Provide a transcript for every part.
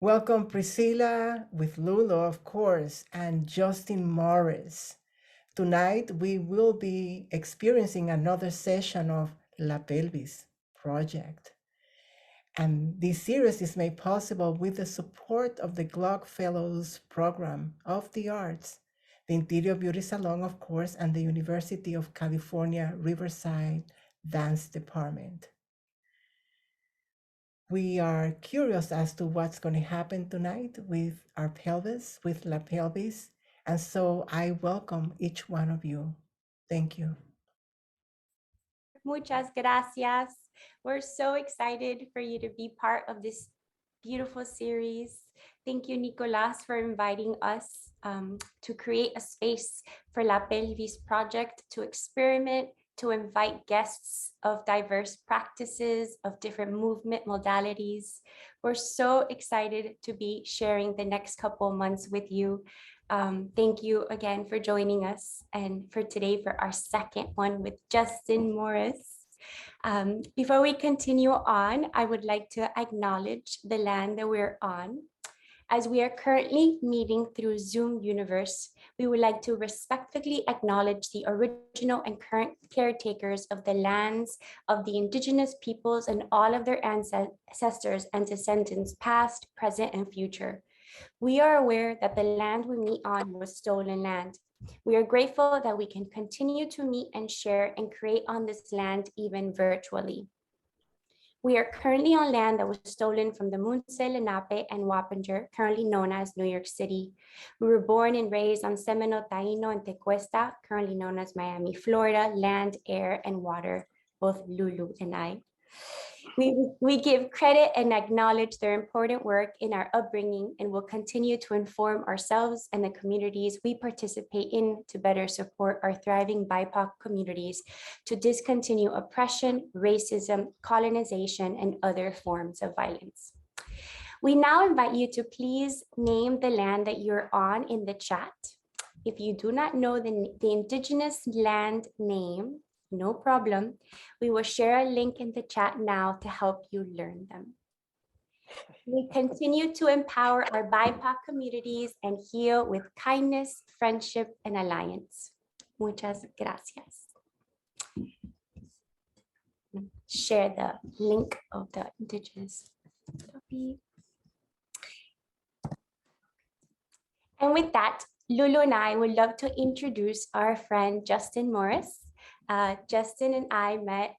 Welcome Priscilla with Lulu, of course, and Justin Morris. Tonight we will be experiencing another session of La Pelvis Project. And this series is made possible with the support of the Glock Fellows Program of the Arts, the Interior Beauty Salon, of course, and the University of California, Riverside Dance Department. We are curious as to what's going to happen tonight with our pelvis, with La Pelvis. And so I welcome each one of you. Thank you. Muchas gracias. We're so excited for you to be part of this beautiful series. Thank you, Nicolas, for inviting us to create a space for La Pelvis Project to experiment, to invite guests of diverse practices, of different movement modalities. We're so excited to be sharing the next couple months with you. Thank you again for joining us, and for today for our second one with Justin Morris. Before we continue on, I would like to acknowledge the land that we're on. As we are currently meeting through Zoom Universe, we would like to respectfully acknowledge the original and current caretakers of the lands of the indigenous peoples and all of their ancestors and descendants, past, present, and future. We are aware that the land we meet on was stolen land. We are grateful that we can continue to meet and share and create on this land, even virtually. We are currently on land that was stolen from the Munsee, Lenape, and Wappinger, currently known as New York City. We were born and raised on Seminole, Taino, and Tequesta, currently known as Miami, Florida, land, air, and water, both Lulu and I. We give credit and acknowledge their important work in our upbringing, and will continue to inform ourselves and the communities we participate in to better support our thriving BIPOC communities to discontinue oppression, racism, colonization, and other forms of violence. We now invite you to please name the land that you're on in the chat. If you do not know the indigenous land name, no problem. We will share a link in the chat now to help you learn them. We continue to empower our BIPOC communities and heal with kindness, friendship, and alliance. Muchas gracias. Share the link of the indigenous topic. And with that, Lulu and I would love to introduce our friend Justin Morris. Justin and I met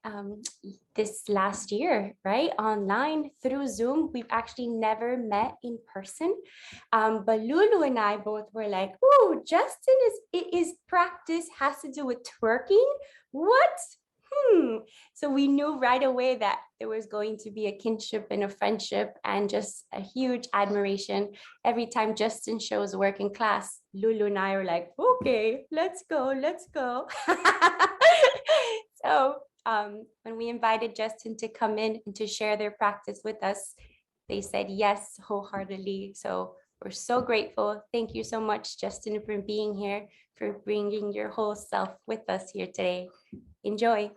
this last year, right? Online through Zoom. We've actually never met in person. But Lulu and I both were like, oh, Justin is practice has to do with twerking? What? So we knew right away that there was going to be a kinship and a friendship and just a huge admiration. Every time Justin shows work in class, Lulu and I were like, okay, let's go, let's go. So when we invited Justin to come in and to share their practice with us, they said yes wholeheartedly. So we're so grateful. Thank you so much, Justin, for being here, for bringing your whole self with us here today. Enjoy.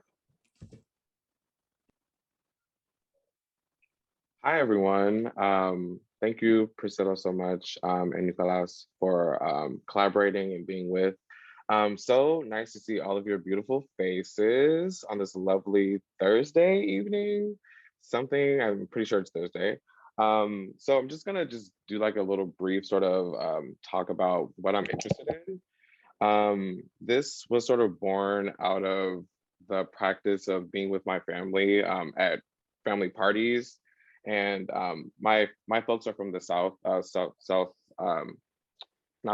Hi, everyone. Thank you, Priscilla, so much, and Nicolas for collaborating and being with. So nice to see all of your beautiful faces on this lovely Thursday evening. I'm pretty sure it's Thursday. So I'm just gonna do like a little brief sort of talk about what I'm interested in. This was sort of born out of the practice of being with my family at family parties. And my folks are from the South, not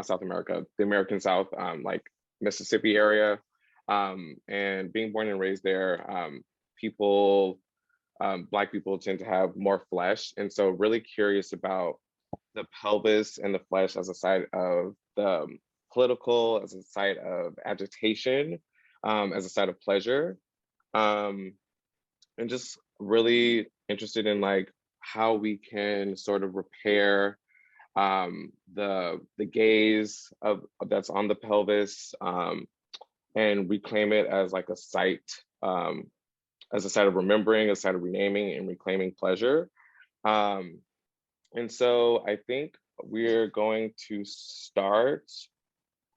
South America, the American South, like Mississippi area. And being born and raised there, Black people tend to have more flesh. And so really curious about the pelvis and the flesh as a site of the political, as a site of agitation, as a site of pleasure. And just really interested in like how we can sort of repair the gaze that's on the pelvis, and reclaim it as like a site, as a site of remembering, a site of renaming and reclaiming pleasure. And so I think we're going to start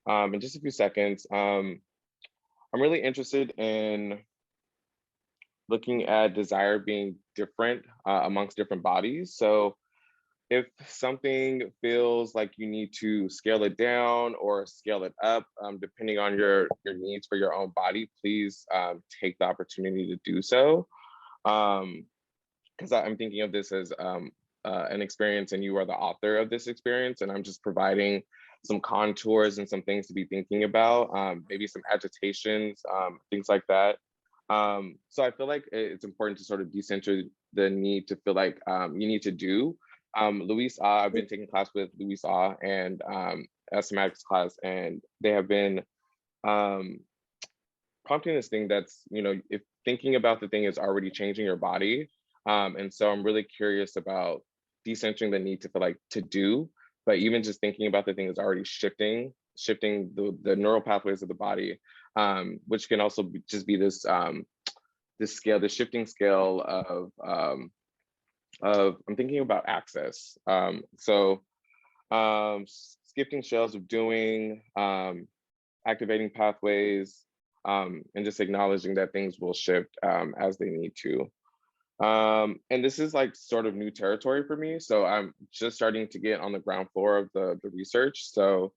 in just a few seconds. I'm really interested in looking at desire being different amongst different bodies. So if something feels like you need to scale it down or scale it up, depending on your needs for your own body, please take the opportunity to do so. Because I'm thinking of this as an experience and you are the author of this experience, and I'm just providing some contours and some things to be thinking about, maybe some agitations, things like that. So I feel like it's important to sort of decenter the need to feel like you need to do. Luis, I've been taking class with Luis and a somatics class, and they have been prompting this thing that's, if thinking about the thing is already changing your body. And so I'm really curious about decentering the need to feel like to do, but even just thinking about the thing is already shifting the neural pathways of the body, which can also just be this this scale, the shifting scale of I'm thinking about access. Skipping shells of doing, activating pathways, and just acknowledging that things will shift as they need to. And this is like sort of new territory for me. So I'm just starting to get on the ground floor of the research. So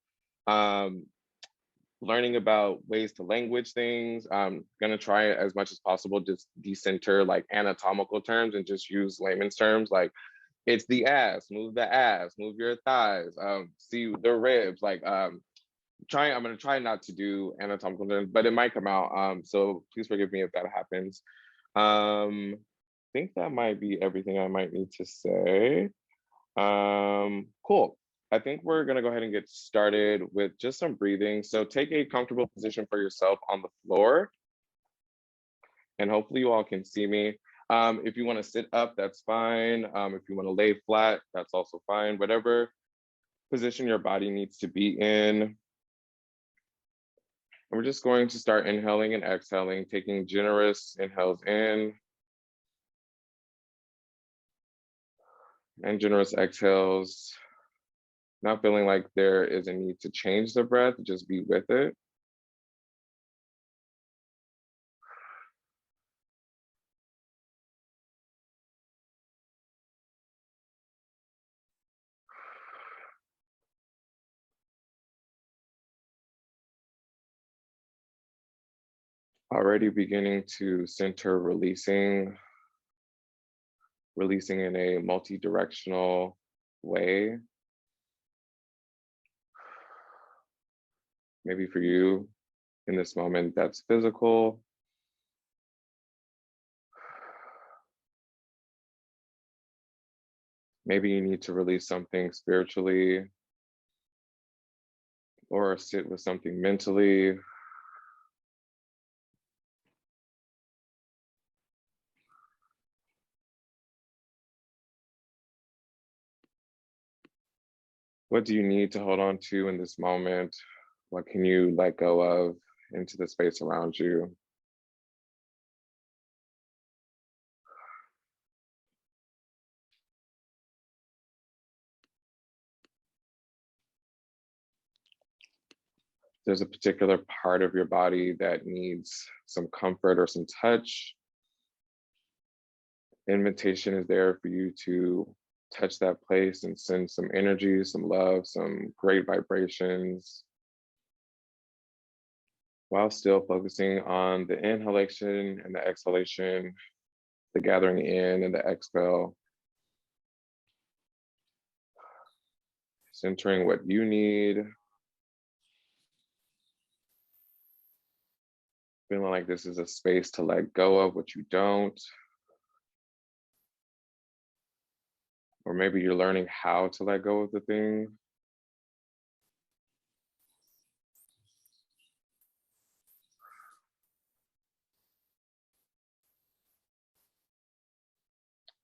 learning about ways to language things. I'm gonna try as much as possible, just decenter like anatomical terms and just use layman's terms like it's the ass, move your thighs, see the ribs, like I'm gonna try not to do anatomical terms, but it might come out. So please forgive me if that happens. I think that might be everything I might need to say. Cool. I think we're gonna go ahead and get started with just some breathing. So take a comfortable position for yourself on the floor, and hopefully you all can see me. If you want to sit up, that's fine. If you want to lay flat, that's also fine. Whatever position your body needs to be in. And we're just going to start inhaling and exhaling, taking generous inhales in and generous exhales. Not feeling like there is a need to change the breath, just be with it. Already beginning to center, releasing in a multi-directional way. Maybe for you in this moment, that's physical. Maybe you need to release something spiritually or sit with something mentally. What do you need to hold on to in this moment? What can you let go of into the space around you? There's a particular part of your body that needs some comfort or some touch. Invitation is there for you to touch that place and send some energy, some love, some great vibrations, while still focusing on the inhalation and the exhalation, the gathering in and the exhale, centering what you need, feeling like this is a space to let go of what you don't. Or maybe you're learning how to let go of the thing.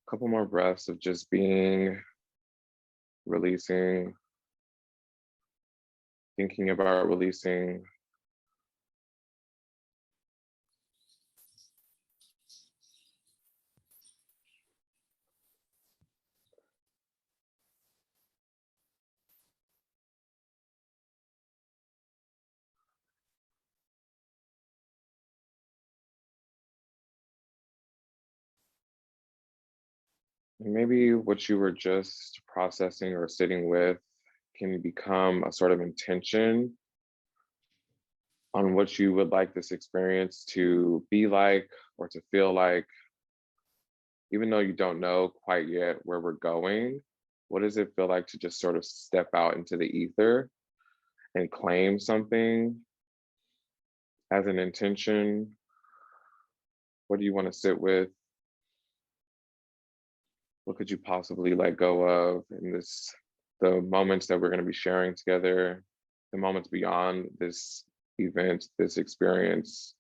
A couple more breaths of just being, releasing, thinking about releasing. Maybe what you were just processing or sitting with can become a sort of intention on what you would like this experience to be like or to feel like, even though you don't know quite yet where we're going. What does it feel like to just sort of step out into the ether and claim something as an intention? What do you want to sit with? What could you possibly let go of in this, the moments that we're going to be sharing together, the moments beyond this event, this experience?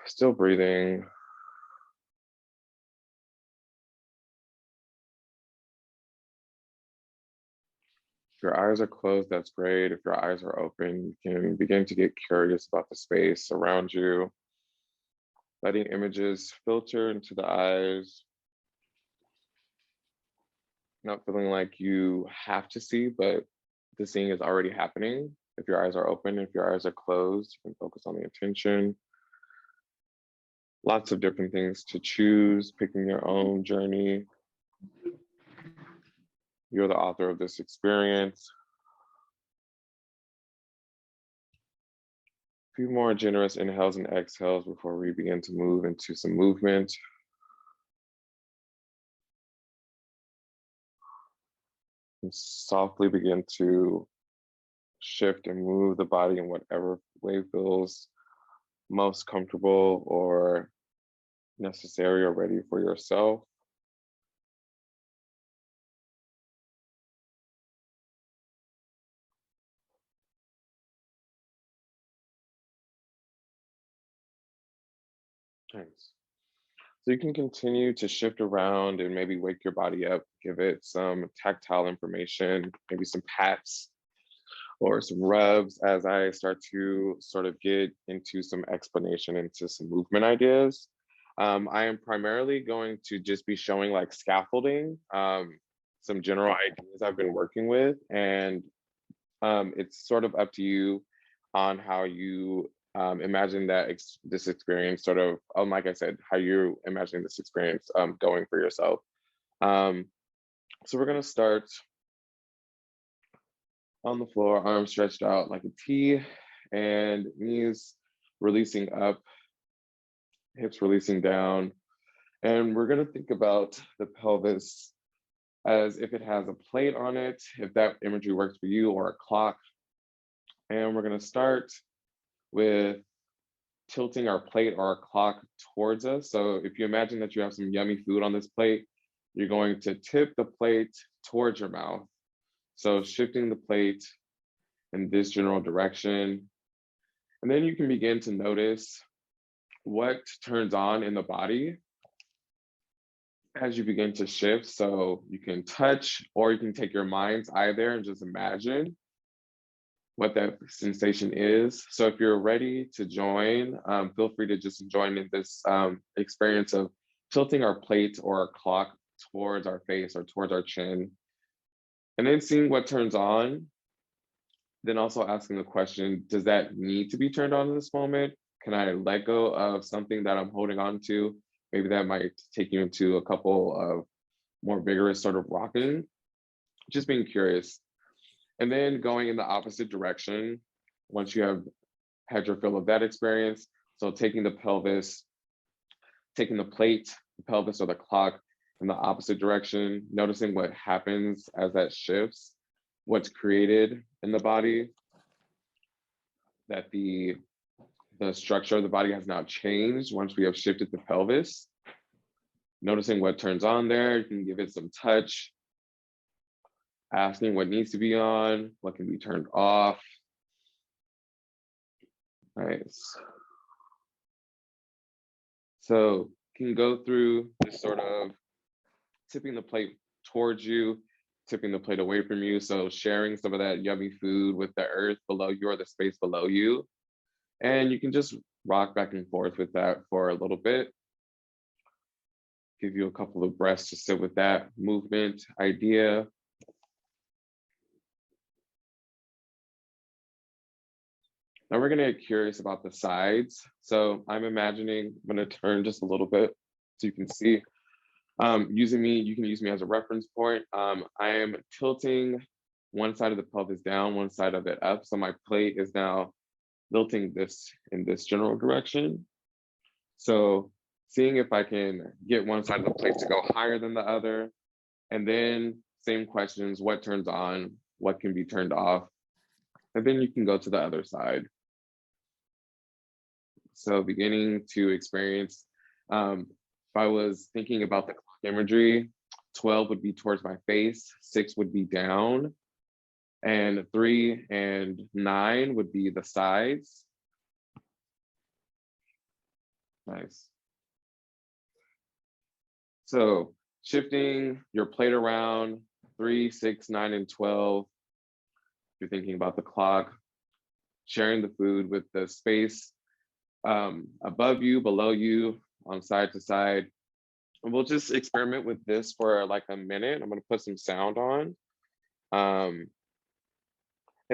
Still breathing. If your eyes are closed, that's great. If your eyes are open, you can begin to get curious about the space around you, letting images filter into the eyes, not feeling like you have to see, but the seeing is already happening. If your eyes are open, if your eyes are closed, you can focus on the intention. Lots of different things to choose, picking your own journey. You're the author of this experience. A few more generous inhales and exhales before we begin to move into some movement. And softly begin to shift and move the body in whatever way feels most comfortable or necessary or ready for yourself. Nice. So you can continue to shift around and maybe wake your body up, give it some tactile information, maybe some pats or some rubs as I start to sort of get into some explanation into some movement ideas. I am primarily going to just be showing like scaffolding, some general ideas I've been working with, and it's sort of up to you on how you imagine that this experience sort of, like I said, how you imagine this experience going for yourself. Um, so we're gonna start on the floor, arms stretched out like a T, and knees releasing up, hips releasing down. And we're gonna think about the pelvis as if it has a plate on it, if that imagery works for you, or a clock. And we're gonna start with tilting our plate or our clock towards us. So if you imagine that you have some yummy food on this plate, you're going to tip the plate towards your mouth. So shifting the plate in this general direction. And then you can begin to notice what turns on in the body as you begin to shift. So you can touch, or you can take your mind's eye there and just imagine what that sensation is. So if you're ready to join, feel free to just join in this experience of tilting our plate or our clock towards our face or towards our chin, and then seeing what turns on. Then also asking the question, does that need to be turned on in this moment? Can I let go of something that I'm holding on to? Maybe that might take you into a couple of more vigorous sort of rocking, just being curious. And then going in the opposite direction once you have had your fill of that experience. So taking the pelvis, taking the plate, the pelvis or the clock in the opposite direction, noticing what happens as that shifts, what's created in the body, that the structure of the body has now changed once we have shifted the pelvis. Noticing what turns on there, you can give it some touch, asking what needs to be on, what can be turned off. Nice. So you can go through this sort of tipping the plate towards you, tipping the plate away from you. So sharing some of that yummy food with the earth below you or the space below you. And you can just rock back and forth with that for a little bit. Give you a couple of breaths to sit with that movement idea. Now we're gonna get curious about the sides. So I'm imagining, I'm gonna turn just a little bit so you can see. You can use me as a reference point. I am tilting one side of the pelvis down, one side of it up. So my plate is now tilting this in this general direction. So seeing if I can get one side of the plate to go higher than the other. And then same questions, what turns on, what can be turned off. And then you can go to the other side. So beginning to experience, if I was thinking about the clock imagery, 12 would be towards my face, 6 would be down, and 3 and 9 would be the sides. Nice. So shifting your plate around, 3, 6, 9, and 12. If you're thinking about the clock, sharing the food with the space above you, below you, on side to side. And we'll just experiment with this for like a minute. I'm gonna put some sound on. And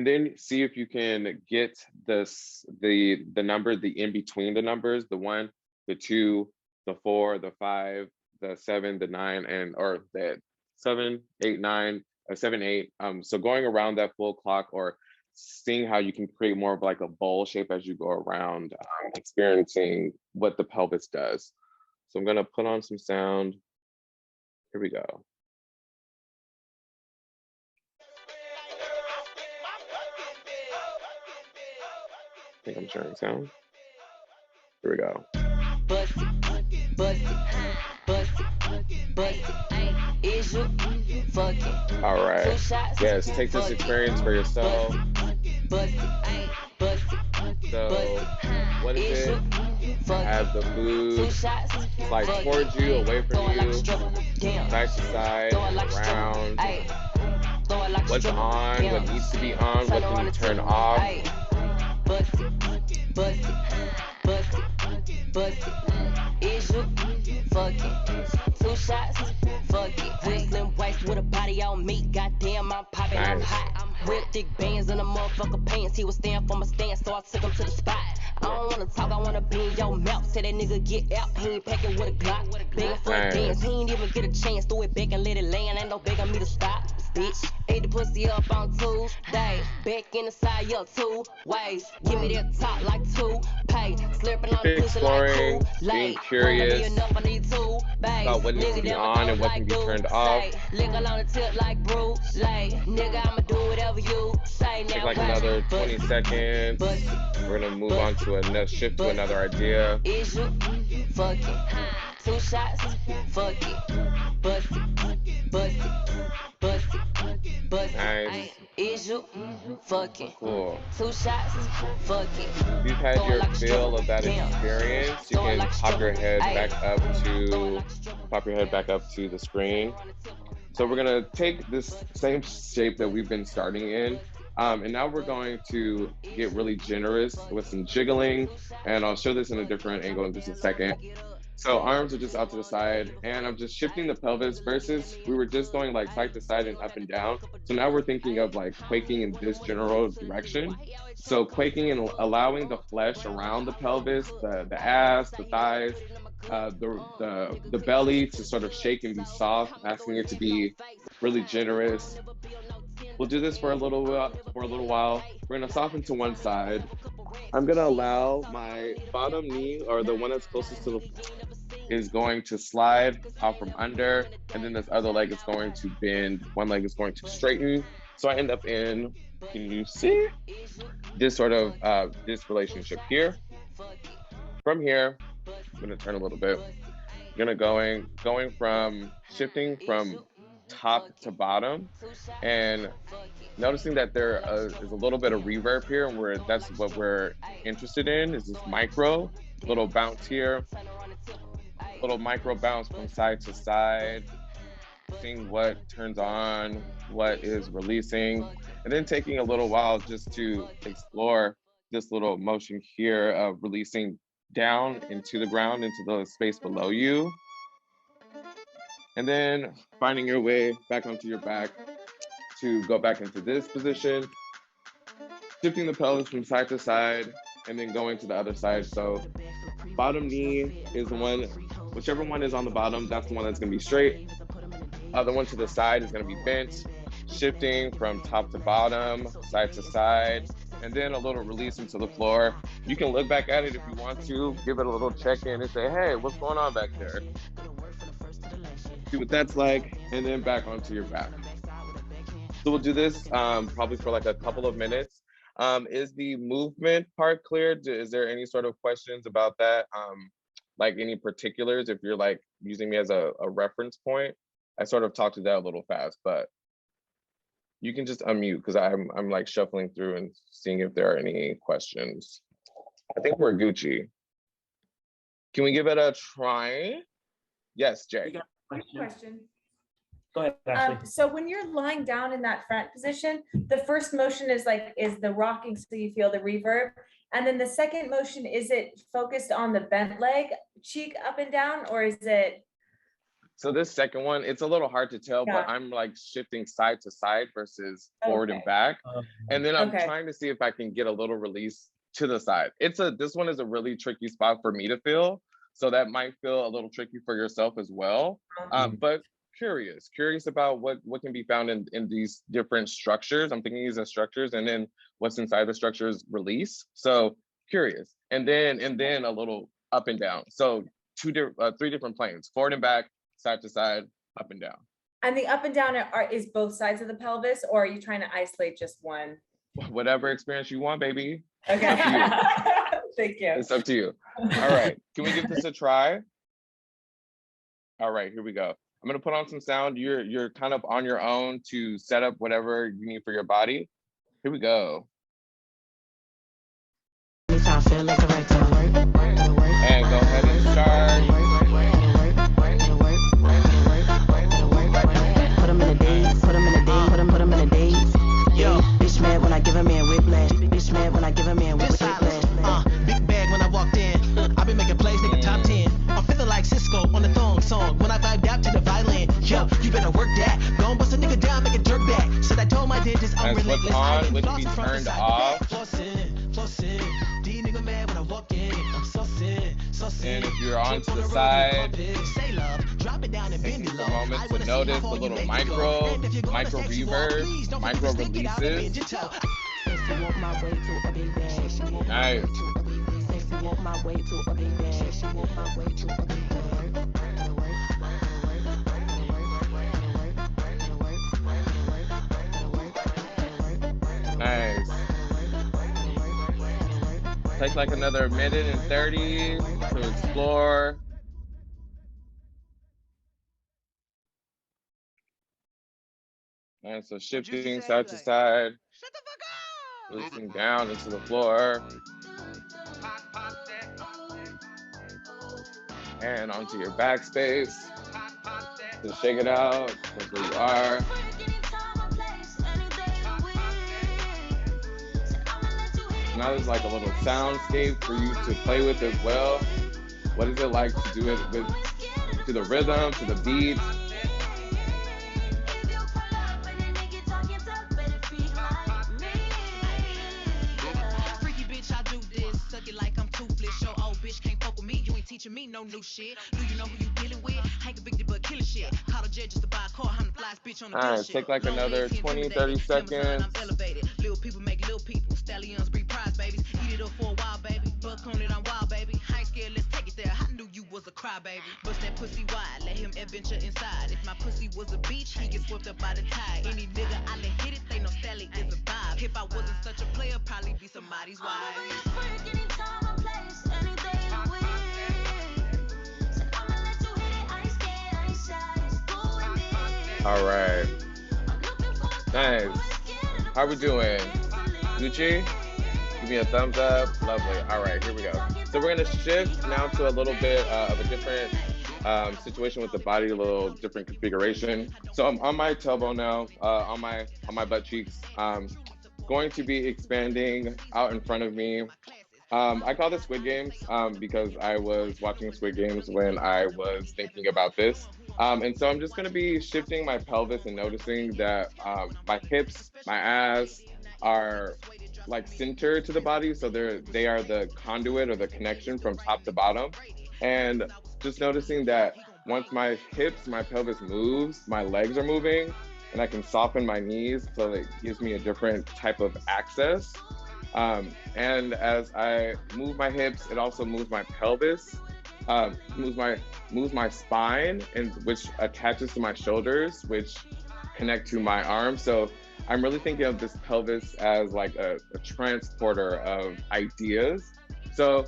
then see if you can get the number, the in between the numbers, the 1, the 2, the 4, the 5, the 7, the 9, and or the 7, 8, 9, 7, 8. So going around that full clock, or seeing how you can create more of like a bowl shape as you go around, experiencing what the pelvis does. So I'm gonna put on some sound. Here we go. I think I'm sharing sound. Here we go. Bust it, bust it, bust it, bust it. Is you fucking? All right. Yes, take this experience for yourself. Bust it, bust it. So, what is it? Have the food slide towards you, away from you, side to side, around. What's on, what needs to be on, what can you turn off. Bust it, bust it, bust it, bust it. Is you fucking? 2 shots, fuck it. Whistling waist with a body on me. Goddamn, I'm popping, I'm hot. Real thick bands in the motherfucker pants. He was staying for my stance, so I took him to the spot. I don't wanna talk, I wanna be in your mouth. Say that nigga get out, he ain't packing with a Glock. Begging for a dance, he ain't even get a chance. Throw it back and let it land, ain't no begging me to stop. Bitch, ate the pussy up on Tuesday. Back in the side, yo, 2 ways. Give me that top like 2 pay. Slurping on the pussy like cool. Being curious about what needs to be on and what can be turned off. Lick on the tip like Bruce. Nigga, I'ma do whatever you say. Take like another 20 seconds. We're gonna move on to another shift to another idea. Is you fucking? 2 shots, fuck it. Bust it, bust it, bust it, bust it. Nice. Is you fucking? Cool. 2 shots, fuck it. If you've had your fill of that experience, you can pop your head back up to the screen. So we're gonna take this same shape that we've been starting in, and now we're going to get really generous with some jiggling, and I'll show this in a different angle in just a second. So arms are just out to the side, and I'm just shifting the pelvis versus we were just going like side to side and up and down. So now we're thinking of like quaking in this general direction. So quaking and allowing the flesh around the pelvis, the ass, the thighs, the belly to sort of shake and be soft, asking it to be really generous. We'll do this for a little while. We're gonna soften to one side. I'm gonna allow my bottom knee, or the one that's closest to the is going to slide out from under, and then this other leg is going to bend. One leg is going to straighten. So I end up in, can you see? This sort of, this relationship here. From here, I'm gonna turn a little bit. I'm gonna going from, shifting from top to bottom, and noticing that there is a little bit of reverb here, where that's what we're interested in, is this micro, little bounce here, little micro bounce from side to side, seeing what turns on, what is releasing, and then taking a little while just to explore this little motion here of releasing down into the ground, into the space below you. And then finding your way back onto your back to go back into this position, shifting the pelvis from side to side, and then going to the other side. So bottom knee is the one Whichever one is on the bottom, that's the one that's gonna be straight. Other one to the side is gonna be bent, shifting from top to bottom, side to side, and then a little release into the floor. You can look back at it if you want to, give it a little check-in and say, hey, what's going on back there? See what that's like, and then back onto your back. So we'll do this probably for like a couple of minutes. Is the movement part clear? Is there any sort of questions about that? Like any particulars, if you're like using me as a reference point? I sort of talked to that a little fast, but you can just unmute because I'm like shuffling through and seeing if there are any questions. I think we're Gucci. Can we give it a try? Yes, Jay. Question. Go ahead, Ashley. So when you're lying down in that front position, the first motion is the rocking, so you feel the reverb. And then the second motion, is it focused on the bent leg, cheek up and down, or is it? So this second one, it's a little hard to tell, Yeah. but I'm like shifting side to side versus forward and Okay. back. And then I'm Okay. trying to see if I can get a little release to the side. This one is a really tricky spot for me to feel. So that might feel a little tricky for yourself as well. But curious about what can be found in these different structures. I'm thinking these are structures, and then what's inside the structures release. So curious, and then a little up and down. So three different planes: forward and back, side to side, up and down. And the up and down is both sides of the pelvis, or are you trying to isolate just one? Whatever experience you want, baby. Okay. It's up Thank you. It's up to you. All right, can we give this a try? All right, here we go. I'm gonna put on some sound. You're kind of on your own to set up whatever you need for your body. Here we go. And go ahead and start. Put him in a daze, put him in a daze, put him in a daze. Yo, bitch mad when I give a man whiplash. Bitch mad when I give a man whiplash. Big bag when I walked in. I been making plays, nigga, top 10. I'm feeling like Cisco on the thong song. When I vibed out to the violin. Yo, you better work that. Gon' bust a nigga down, make a jerk back. Said I told my dentist I'm That's what's relentless. on, what can be turned off. Flossing. D nigga mad when I walk in. I'm saucing. And if you're on to the side, say love, drop it down and bend taking it some low. moments to notice the little micro reverb, micro releases. Nice. Nice. Take like another minute and 30 to explore. And so shifting side to side, releasing down into the floor. And onto your backspace. Just shake it out, that's where you are. Now there's like a little soundscape for you to play with as well. What is it like to do it to the rhythm, to the beat? Freaky bitch, I do this. Suck it like I'm toothless. Your old bitch can't fuck with me. You ain't teaching me no new shit. Do you know who you dealing with? Ain't convicted but killing shit. Call a judge just to buy a car. I'm the flyest bitch on the All right, take like another 20, 30 seconds. I'm elevated. Little people make little people. Stallions breed prize babies. Eat it up for a while, baby. Buck on it, I'm wild, baby. I ain't scared, let's take it there. I knew you was a cry, baby. Bust that pussy wide, let him adventure inside. If my pussy was a beach, he get swept up by the tide. Any nigga I let hit it, they know Sally is a vibe. If I wasn't such a player, probably be somebody's wife. All right. Nice. How we doing? Gucci? Give me a thumbs up. Lovely. All right, here we go. So we're gonna shift now to a little bit of a different situation with the body, a little different configuration. So I'm on my tailbone now, on my butt cheeks. Going to be expanding out in front of me. I call this Squid Games because I was watching Squid Games when I was thinking about this. And so I'm just gonna be shifting my pelvis and noticing that my hips, my ass are like center to the body. So they are the conduit or the connection from top to bottom. And just noticing that once my hips, my pelvis moves, my legs are moving, and I can soften my knees, so it gives me a different type of access. And as I move my hips, it also moves my pelvis, moves my spine, and which attaches to my shoulders, which connect to my arms. So I'm really thinking of this pelvis as like a transporter of ideas. So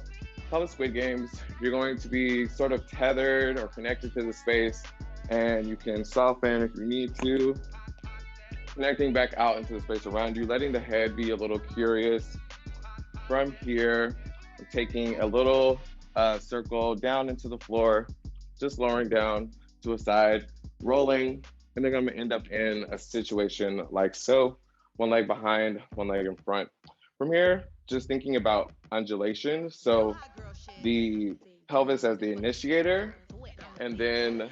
Pelvis Squid Games, you're going to be sort of tethered or connected to the space, and you can soften if you need to, connecting back out into the space around you, letting the head be a little curious. From here, I'm taking a little circle down into the floor, just lowering down to a side, rolling, and then I'm gonna end up in a situation like so, one leg behind, one leg in front. From here, just thinking about undulation. So the pelvis as the initiator, and then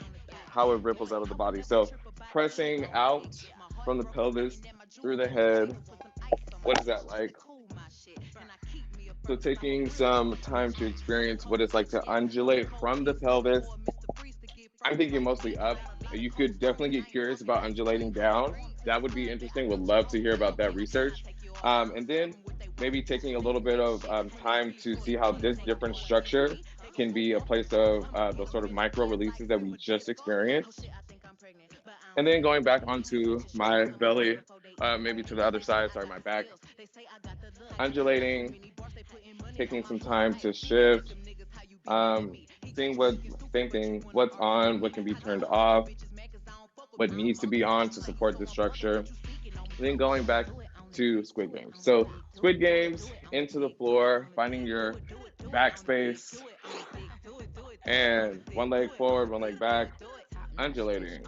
how it ripples out of the body. So pressing out from the pelvis through the head. What is that like? So taking some time to experience what it's like to undulate from the pelvis. I'm thinking mostly up. You could definitely get curious about undulating down. That would be interesting. Would love to hear about that research. And then maybe taking a little bit of time to see how this different structure can be a place of the sort of micro releases that we just experienced. And then going back onto my belly, maybe to the other side, sorry, my back. Undulating, taking some time to shift, seeing thinking what's on, what can be turned off, what needs to be on to support the structure. And then going back to Squid Games. So Squid Games, into the floor, finding your backspace, and one leg forward, one leg back, undulating.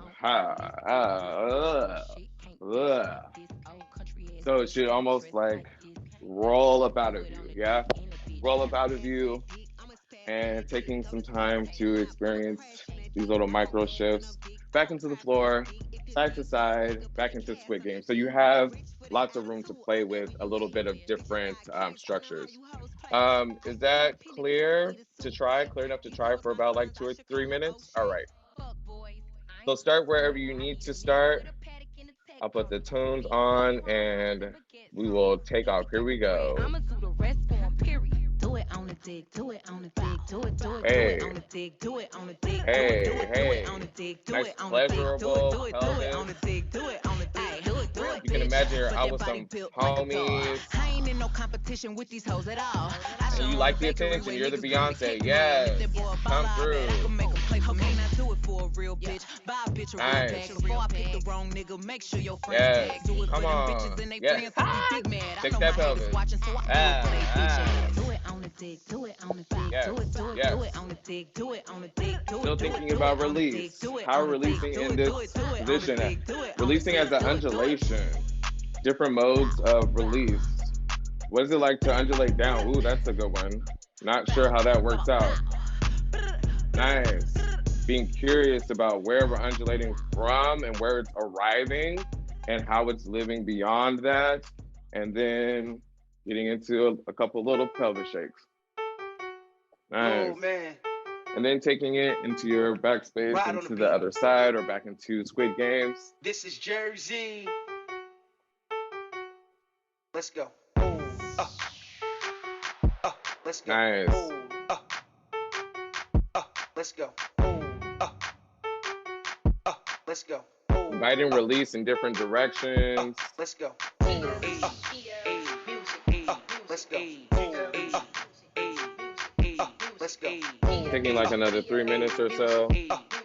So it should almost like roll up out of you, yeah? Roll up out of you, and taking some time to experience these little micro shifts back into the floor, side to side, back into Squid Game. So you have lots of room to play with a little bit of different structures. Is that clear to try? Clear enough to try for about like 2 or 3 minutes? All right. So start wherever you need to start. I'll put the tunes on and we will take off. Here we go. Hey, hey, hey, nice pleasurable pelvis. You can imagine you're out with some homies, and you like the attention, you're the Beyonce, yes, come through. Nice. Yes, come on, yes, take that pelvis. Yes. Still thinking about release. How releasing in this position. Releasing as an undulation. Different modes of release. What is it like to undulate down? Ooh, that's a good one. Not sure how that works out. Nice. Being curious about where we're undulating from and where it's arriving and how it's living beyond that. And then getting into a couple little pelvis shakes. Nice. Oh, man. And then taking it into your backspace, right into the other side, or back into Squid Games. This is Jersey. Let's go. Let's go. Nice. Let's go. Let's go. Inviting release in different directions. Let's go. Let's go. Let's go. Taking like another 3 minutes or so.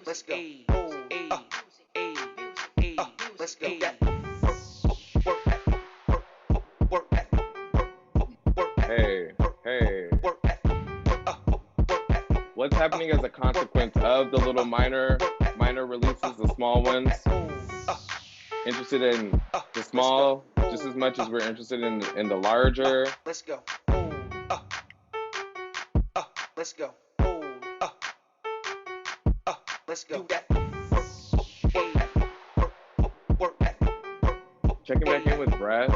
Let's go. Let's go. Hey, hey. What's happening as a consequence of the little minor releases, the small ones? Interested in the small just as much as we're interested in the larger. Let's go. Let's go. Let's go. Checking back in with breath.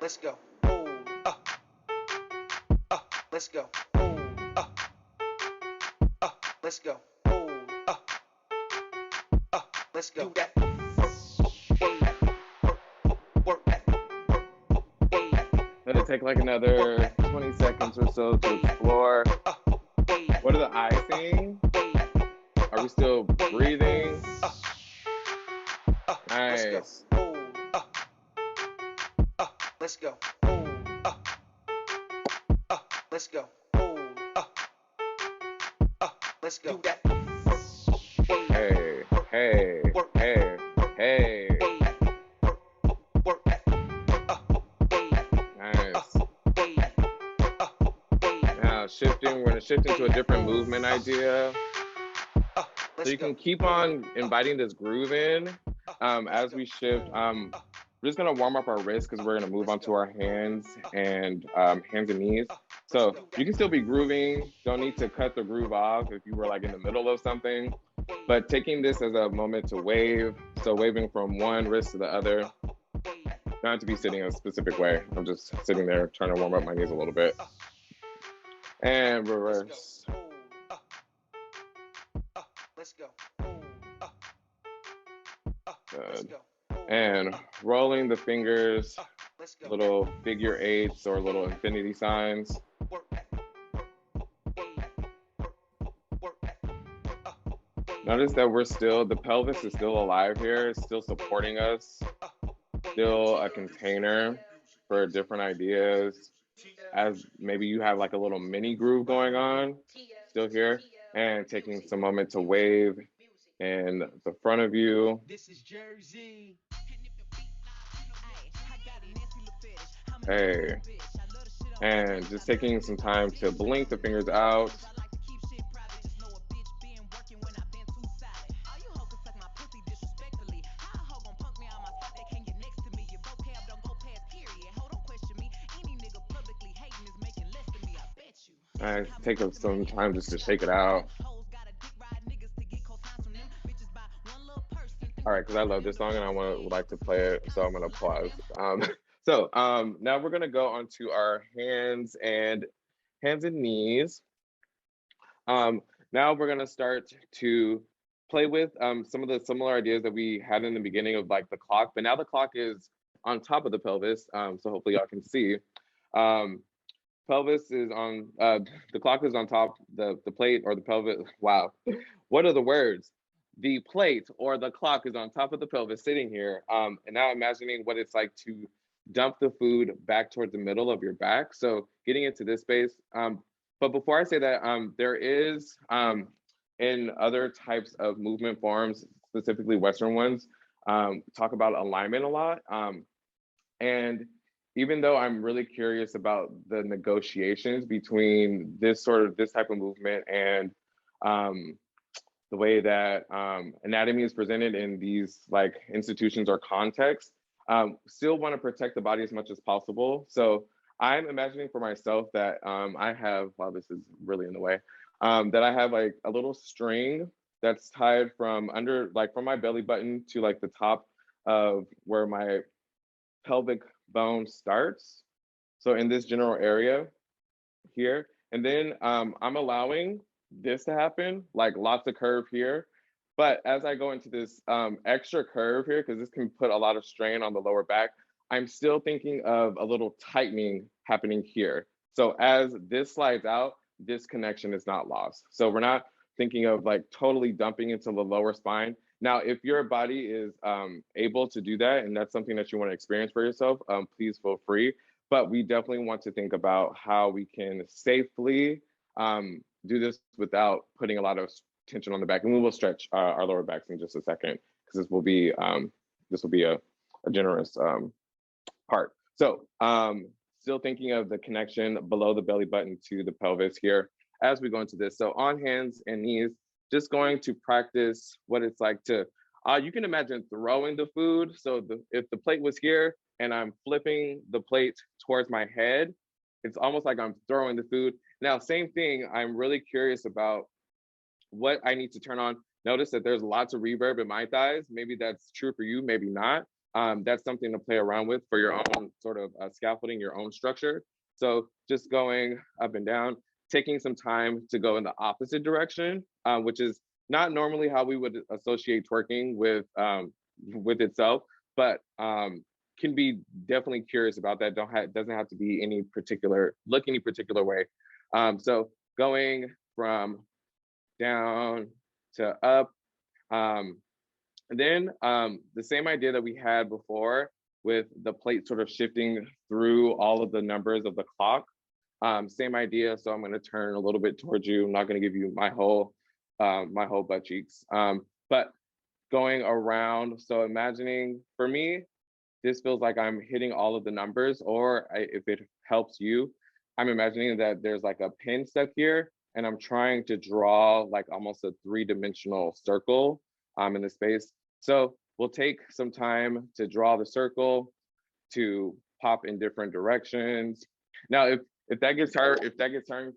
let's go. Uh, let's go. Let's go. Let's go. Do that. Let it take like another 20 seconds or so to explore. What are the eyes seeing? Are we still breathing? Nice. Let's go. Let's go. Let's go. Do that. Hey, hey, hey, hey. Nice. Now shifting, we're gonna shift into a different movement idea. So you can keep on inviting this groove in as we shift. We're just gonna warm up our wrists because we're gonna move onto our hands and knees. So you can still be grooving. Don't need to cut the groove off if you were like in the middle of something. But taking this as a moment to wave. So waving from one wrist to the other. Don't have to be sitting in a specific way. I'm just sitting there trying to warm up my knees a little bit. And reverse. Let's go. Good. And rolling the fingers, little figure eights or little infinity signs. Notice that we're still, the pelvis is still alive here. It's still supporting us. Still a container for different ideas. As maybe you have like a little mini groove going on, still here. And taking some moment to wave in the front of you. This is Jersey. Hey. And just taking some time to blink the fingers out. Nice. Take some time just to shake it out. All right, because I love this song and I would like to play it, so I'm gonna pause. Now we're gonna go onto our hands and knees. Now we're gonna start to play with some of the similar ideas that we had in the beginning of like the clock, but now the clock is on top of the pelvis, so hopefully y'all can see. Pelvis is on, the clock is on top, the plate or the pelvis, wow. What are the words? The plate or the clock is on top of the pelvis sitting here. And now imagining what it's like to dump the food back towards the middle of your back. So getting into this space. But before I say that, there is, in other types of movement forms, specifically Western ones, talk about alignment a lot. And even though I'm really curious about the negotiations between this type of movement and the way that anatomy is presented in these like institutions or contexts, still want to protect the body as much as possible. So I'm imagining for myself that I have, wow, this is really in the way, that I have like a little string that's tied from under, like from my belly button to like the top of where my pelvic bone starts. So in this general area here, and then I'm allowing this to happen, like lots of curve here. But as I go into this extra curve here, because this can put a lot of strain on the lower back, I'm still thinking of a little tightening happening here. So as this slides out, this connection is not lost. So we're not thinking of like totally dumping into the lower spine. Now, if your body is able to do that, and that's something that you want to experience for yourself, please feel free. But we definitely want to think about how we can safely do this without putting a lot of tension on the back. And we will stretch our lower backs in just a second, because this will be a generous part. So still thinking of the connection below the belly button to the pelvis here as we go into this. So on hands and knees, just going to practice what it's like to, you can imagine throwing the food. So if the plate was here and I'm flipping the plate towards my head, it's almost like I'm throwing the food. Now, same thing, I'm really curious about what I need to turn on. Notice that there's lots of reverb in my thighs. Maybe that's true for you, maybe not. that's something to play around with for your own sort of scaffolding, your own structure. So just going up and down, taking some time to go in the opposite direction, which is not normally how we would associate twerking with itself, but can be definitely curious about that. Doesn't have to be any particular way. So going from down to up, and then the same idea that we had before with the plate sort of shifting through all of the numbers of the clock. Same idea. So I'm going to turn a little bit towards you. I'm not going to give you my whole butt cheeks, but going around. So imagining, for me, this feels like I'm hitting all of the numbers, or if it helps you, I'm imagining that there's like a pin stuck here, and I'm trying to draw like almost a 3-dimensional circle in the space. So we'll take some time to draw the circle, to pop in different directions. Now, if that gets hard,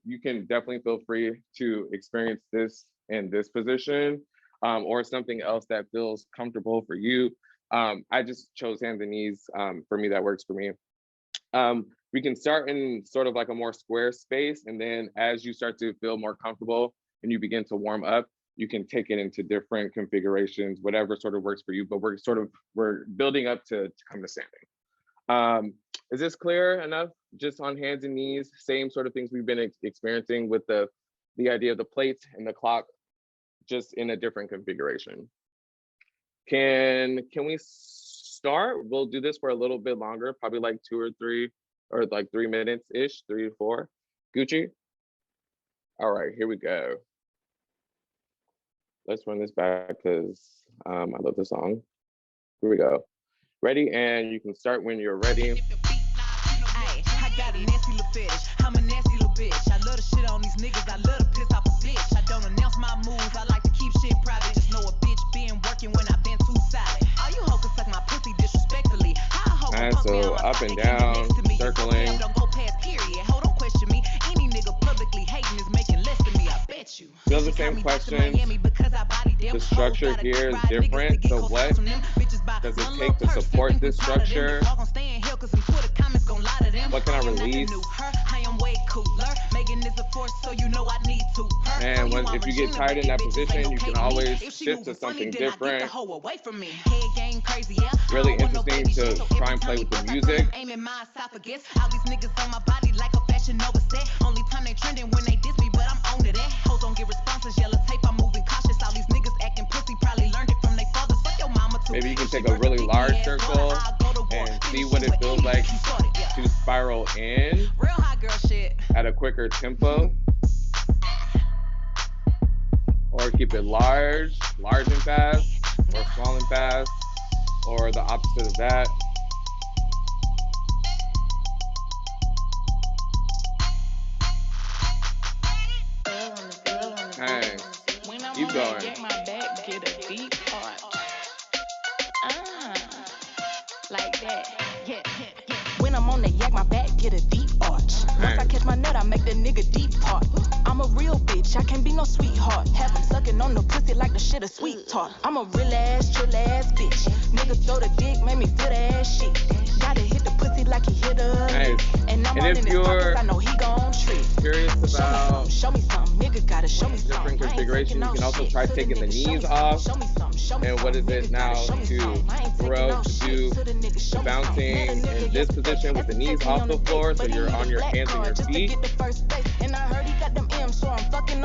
you can definitely feel free to experience this in this position, or something else that feels comfortable for you. I just chose hands and knees. For me, that works for me. We can start in sort of like a more square space, and then as you start to feel more comfortable and you begin to warm up, you can take it into different configurations, whatever sort of works for you, but we're building up to come to standing. Is this clear enough? Just on hands and knees, same sort of things we've been experiencing with the idea of the plates and the clock, just in a different configuration. Can we start? We'll do this for a little bit longer, probably like 2 or 3, or like 3 minutes-ish, 3 to 4. Gucci? All right, here we go. Let's run this back because I love the song. Here we go. Ready? And you can start when you're ready. I got a nasty little fetish. I'm a nasty little bitch. I love to shit on these niggas. I love to piss off a bitch. I don't announce my moves. I like to keep shit private. Just know a bitch been working when I've been too solid. All you hoes can suck my pussy disrespectfully. And so up and down, circling. Don't go past period. Hold on, question me. Any nigga publicly hating is making less than me. I bet you. Still the same question. The structure here is different. So what does it take to support this structure? What can I release? And if you get tired in that position, you can always shift to something different. Really interesting to try and play with the music. Only time they trending when they diss me, but I'm on to that. Hoes don't get responses, yellow tape, I'm moving cautious. All these niggas acting pussy, probably learned it from their fathers. Fuck your mama too. Maybe you can take a really large circle and see what it feels like to spiral in at a quicker tempo. Or keep it large and fast, or small and fast, or the opposite of that. Hey, keep going. Like that, yeah. When I'm on the yak, my back get a deep arch. Once I catch my nut, I make the nigga deep part. I'm a real bitch, I can't be no sweetheart. Have him sucking on the pussy like the shit a sweet tart. I'm a real ass, chill ass bitch. Nigga throw the dick, make me feel the ass shit. Gotta hit the pussy like he hit a lick. And I'm all in his pockets, I know he gon' trick. Curious about show me some, nigga gotta show me some. Different configurations. You can also try taking the knees off. And what is it now to throw, to do the bouncing in this position with the knees off the floor, so you're on your hands and your feet.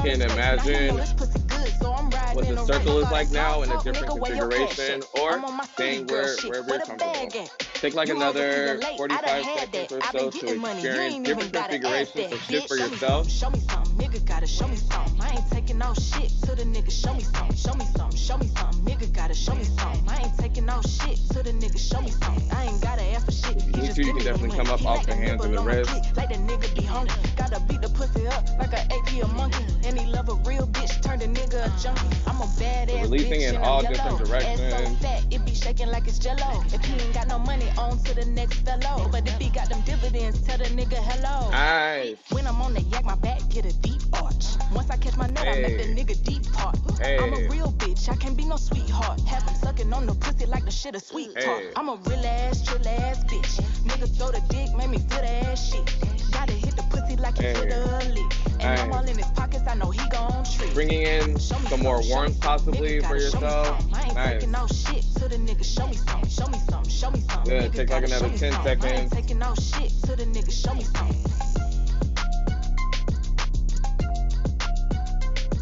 Can imagine what the circle is like now in a different configuration, or staying wherever you're comfortable. Take like another 45 seconds or so to experience different configurations of shit for yourself. Show me some, nigga gotta show me some. I ain't taking no shit to the nigga. Show me some, show me some, show me some. Nigga gotta show me some. I ain't taking no shit to the nigga. Show me some. I ain't gotta ask for shit. If you need to, you can definitely come up off the hands and the wrists. Like the nigga be hungry. Gotta beat the pussy up like a AP a monkey. And he love a real bitch, turn the nigga a junkie. I'm a badass releasing bitch in all different directions. So fat, it be shaking like it's jello. If he ain't got no money, on to the next fellow. But if he got them dividends, tell the nigga hello. Nice. When I'm on the yak, my back get a deep arch. Once I catch my nut, I make the nigga deep part. I'm a real bitch, I can't be be no sweetheart. Have him sucking on the pussy like the shit a sweet talk. Hey. I'm a real ass, chill ass bitch. Nigga throw the dick, make me feel that ass shit. Gotta hit the pussy like you feel the lick. And I'm all in his pockets, I know he gon' treat. Bringing in some more warmth possibly for yourself. Nice. No shit to the nigga, show me something, show me something, show me something. Yeah, take like another 10 seconds. I ain't taking no shit to the nigga, show me something.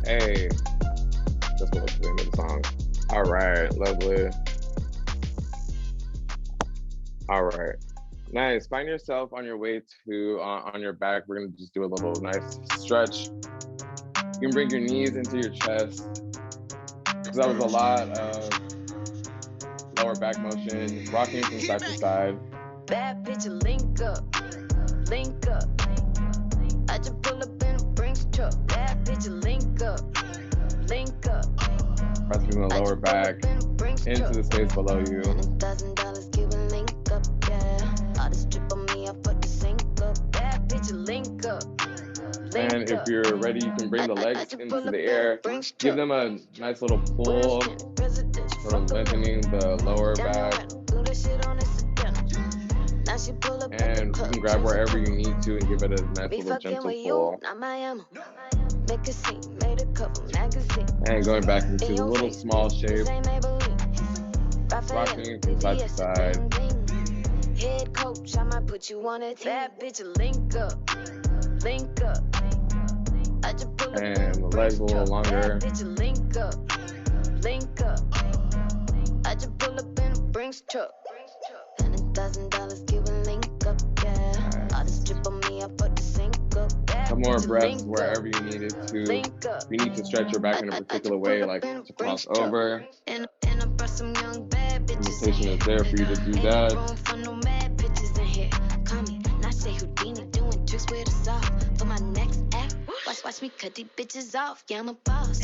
Hey, that's what was the name of the song. All right, lovely. All right, nice. Find yourself on your way to on your back. We're gonna just do a little nice stretch. You can bring your knees into your chest. Because that was a lot of lower back motion, rocking from side to side. Bad bitch, link up, link up. I just pull up in a Brinks truck. Bad bitch, link up, link up. Pressing the lower back into the space below you. $1,000, give a link up, yeah. All this drip on me, I put the sink up. Bad bitch, link up. And if you're ready, you can bring the legs into the air. Give them a nice little pull, sort of lengthening the lower back. And you can grab wherever you need to and give it a nice little gentle pull. And going back into a little small shape, rocking from side to side. Head coach, I might put you on a bad bitch, link up, link up. And the legs a little longer. Link up, link up. I just pull up in a Brinks truck. $1,000, give a link up, yeah. All this drip on me, I put the sink up. Some more breaths wherever you need it to. If you need to stretch your back in a particular way, like to cross over, the invitation is there for you to do that. Watch me cut these bitches off, yeah, I'm a boss.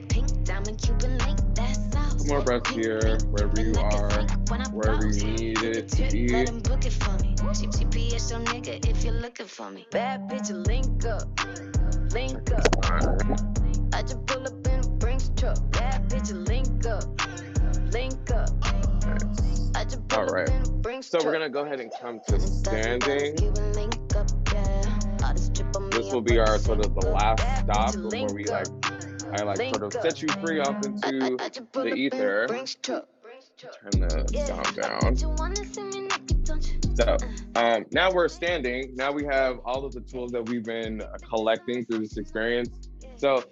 Pink diamond Cuban link, that's sauce. Some more breaths here, wherever you are, wherever you need it to be. Let him book it for me. GPS your nigga if you're looking for me. Bad bitch, link up, link up. I just pull up in a Brinks truck. Bad bitch, link up, link up. I just pull up in a Brinks truck. So we're gonna go ahead and come to standing. This will be our sort of the last stop before we I sort of set you free off into the ether. Turn the sound down. So now we're standing. Now we have all of the tools that we've been collecting through this experience. So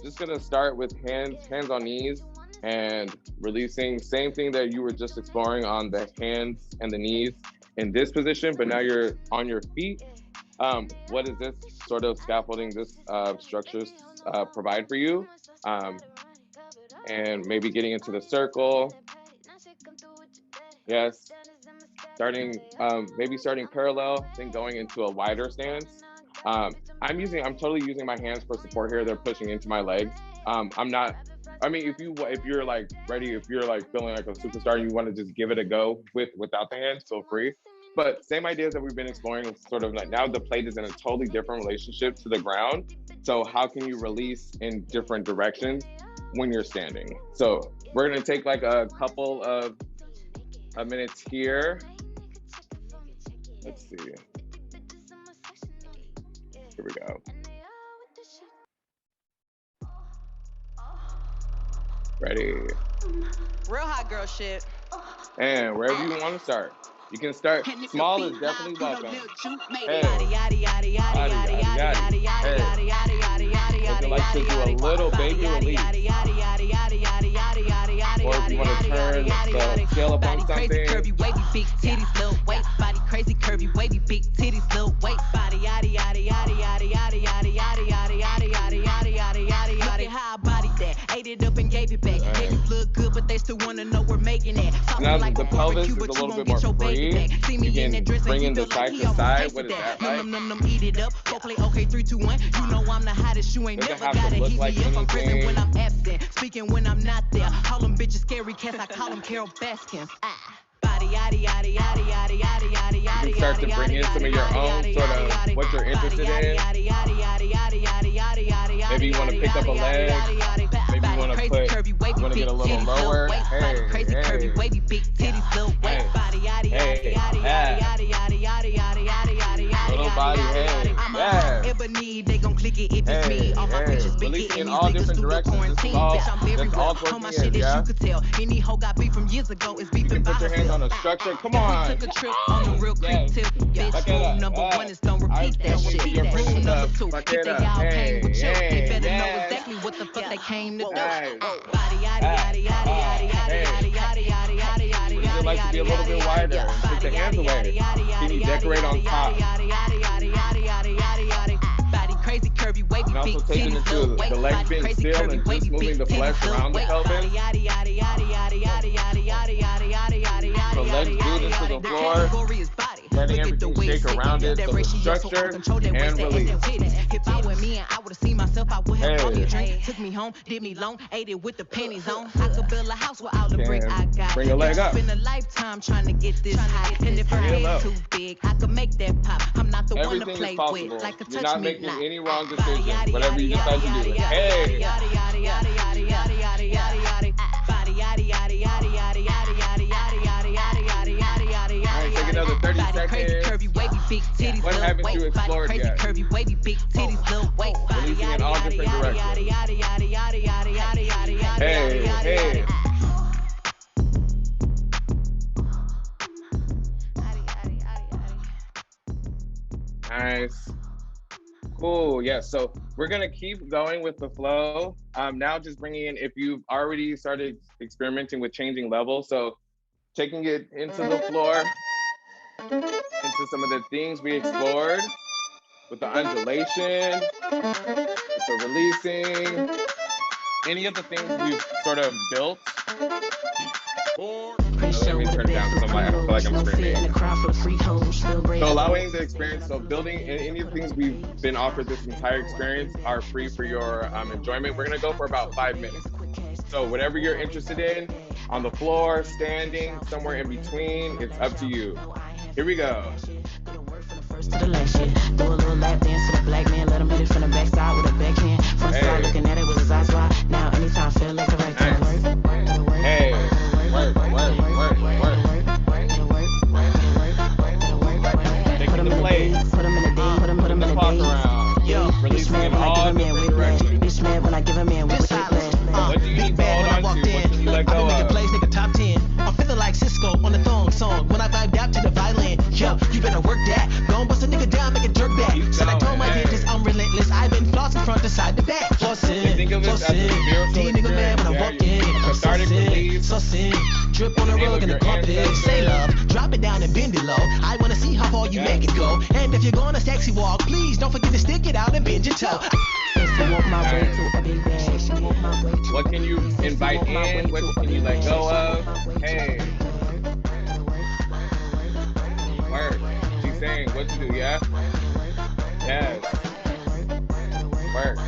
just gonna start with hands on knees and releasing. Same thing that you were just exploring on the hands and the knees in this position, but now you're on your feet. What does this sort of scaffolding, this structures provide for you? And maybe getting into the circle. Yes. Maybe starting parallel, then going into a wider stance. I'm totally using my hands for support here. They're pushing into my legs. If you're like ready, if you're like feeling like a superstar and you want to just give it a go without the hands, feel free. But same ideas that we've been exploring, sort of like now the plate is in a totally different relationship to the ground. So how can you release in different directions when you're standing? So we're gonna take like a couple of minutes here. Let's see. Here we go. Ready. Real hot girl shit. And wherever you want to start. You can start small is definitely welcome. Hey. Would you like to do a little baby release? Or if you want to turn the scale up on something. Crazy, curvy, wavy, big titties, little weight body. Crazy, curvy, wavy, big titties, little weight body. Yada yada yada yada yada yada yada yada yada yada yada yada yada. Look at how I bodied that, ate it up and gave it back. Niggas look good, but they still wanna know we're making it. Now the pelvis is a little bit more free. You can bring in the side to side. What is that like? Eat it up. Go play okay, 3, 2, 1. You know I'm the hottest. You ain't Doesn't never have to got a look like heavy if I'm present anything. when I'm absent. Speaking when I'm not there. Call them bitches scary cats. I call them Carol Baskins. Body yada yada yada yada yada yada yada. You can start to bring in some of your own sort of what you're interested in. Maybe you want to pick up a leg. Maybe you want wanna crazy, put, curvy, wavy, you wanna big get a little titties, lower? waist body, Hey, crazy, curvy, hey. wavy, big titties, little waist Hey. body, yada, yada, Hey, yada, yeah. yada, yada, yada, yada, yada, yada, yada, Little yada, body, yada, hey, yada. I'm a yes. ebony, they gon' click it if it's Hey, me. All my hey. bitches been Releasing getting in these all niggas different through the directions. This is quarantine. all, Bitch, I'm very that's all real. towards On my the shit, end, as yeah? you could tell. Any hoe got beef from years ago is You beefing can by put your hands herself. on the structure. Come If on. we took a trip on the real creep Yes. tip, bitch, Back it rule up. number one is don't I repeat that can't wait shit. till you're Rule bringing it number up. two, Back if it they up. all came with you, Hey, they better know yes. exactly what the fuck they came to do. Nice. Body yada yada yada yada yada Hey. yada yada yada yada yada Would you like to be a little bit wider and take the hands away? Can you decorate on top? Body crazy, curvy, wavy, And also big taking titties, into little the waist legs body, being crazy, still curvy, and just wavy, moving big the flesh titties, around the little waist body, pelvis. yada yada yada yada yada yada yada yada yada yada yada So legs yada glued into yada. the The floor, category is body. letting Look at the everything way shake it's around sitting. it, That so the ratio so structure uncontrolled, that and waist, that ass, release. them titties. If I were me and I would've seen myself, I would have bought me a Hey. drink, took me home, did me long, ate it with the panties on. I could build a house with all the bricks I Can got. bring a leg Yeah, up. spend a lifetime trying to get this high. And if her Heel head up. too big, I could make that pop. I'm not the one to Everything play is possible. with, like a You're touch not me making not. any wrong Body, decisions. yada, Whatever you yada, decide to yada, do. yada, Hey. yada, yada, yada, yada, yada, yada, yada, yada. Body, yada, yada, yada, yada, yada, yada, yada, yada, yada, yada, yada, yada, All right, take yada. another 30 Body crazy, seconds. curvy, wavy, big titties, What little haven't you waist. Body explored crazy, yet? curvy, wavy, big titties, little waist. Body, Releasing in yada, all yada, different yada, yada, directions. yada, yada, yada, yada, yada, yada, yada, Hey, yada, hey. yada. Nice. Cool. Yeah. So we're gonna keep going with the flow. Now just bringing in, if you've already started experimenting with changing levels, so taking it into the floor, into some of the things we explored with the undulation, with the releasing, any of the things we've sort of built. Let me turn it down because I feel like I'm screaming. So allowing the experience, so building any of the things we've been offered this entire experience are free for your enjoyment. We're gonna go for about 5 minutes. So whatever you're interested in, on the floor, standing, somewhere in between, it's up to you. Here we go. To the left shit. Do a little lap dance to the black man. Let him hit it from the backside with a backhand. Front side looking at it with his eyes wide. Now anytime feel like the right time. Nice. Hey, work. Taking the plate. Put him in a day. Put him in The a clock day. around. Yo, bitch Releasing mad in when I give all a man different whiplash. directions. Bitch mad when I give a man whiplash. What do you need to hold on to? What can you let I've go been making of? plays, nigga, top 10. I'm feeling like Cisco on the thong song. When I vibed out to the violin, yo, you better work that. Gon' bust a nigga down, make it jerk back. Keep Said I told my going, bitches I'm relentless. I've been flossing front to side to back. Flossing, Think of it as a spiritual D nigga mad when I experience, walk yeah. in. A cathartic release. So sin. Drip on the Name rug of and the your carpet. ancestors. Say love, drop it down and bend it low. I wanna see how far you Yeah. make it go. And if you're going to sexy walk, please don't forget to stick it out and bend your toe. She walk my way to a big bag. She walk my way to What can you invite in? What can you let go of? Hey, work. She's saying what to do, yeah? Yes. Work.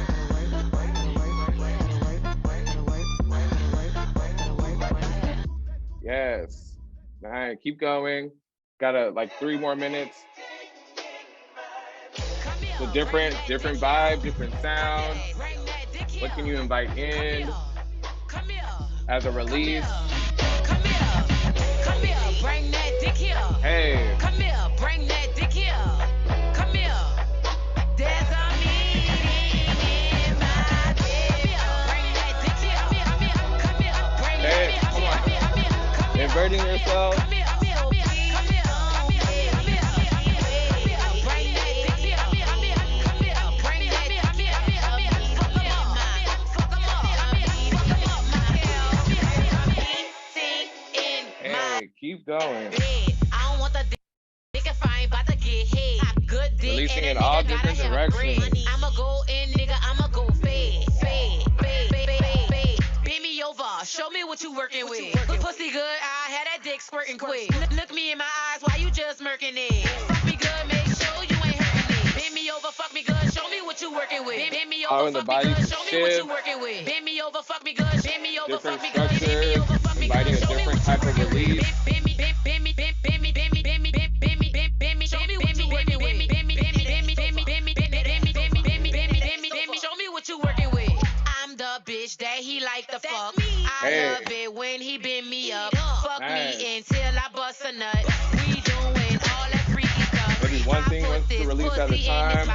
Yes. Nice. Keep going. Got like 3 more minutes. So different vibe, different sound. What can you invite in as a release? Come here, bring that dick here. Hey. Come here, bring that dick here. Come here. There's a meeting in my bed. Bring that dick here. Come here, bring Hey, that come on. dick here. Inverting yourself. Come here. Hey, keep going. I don't want the dick if I ain't about to get hit. Good dick Releasing and in a all nigga gotta different have directions. bread. I'ma go in, nigga, I'ma go fade. Bend me over, show me what you working with. Pussy good, I had that dick squirting quick. Look me in my eyes, why you just murking it? Fuck me good, make sure you ain't hurting it. Bend me over, fuck me good, show me what you working with. Bend me How over, in the fuck me body good, can show me what you shift. working with. Bend me over, fuck me good, bend me over, Different fuck me good, bend me structures. over, fuck me Inviting good, a show me different what you type of working with. release. Bend me, show me what you working with. Show me what you working with. I'm the bitch. bitch that he like the fuck. Hey. I love it when he bend me up. Fuck Nice. me until I bust a nut. We doing all that freaky stuff. Maybe one thing wants to release at a time.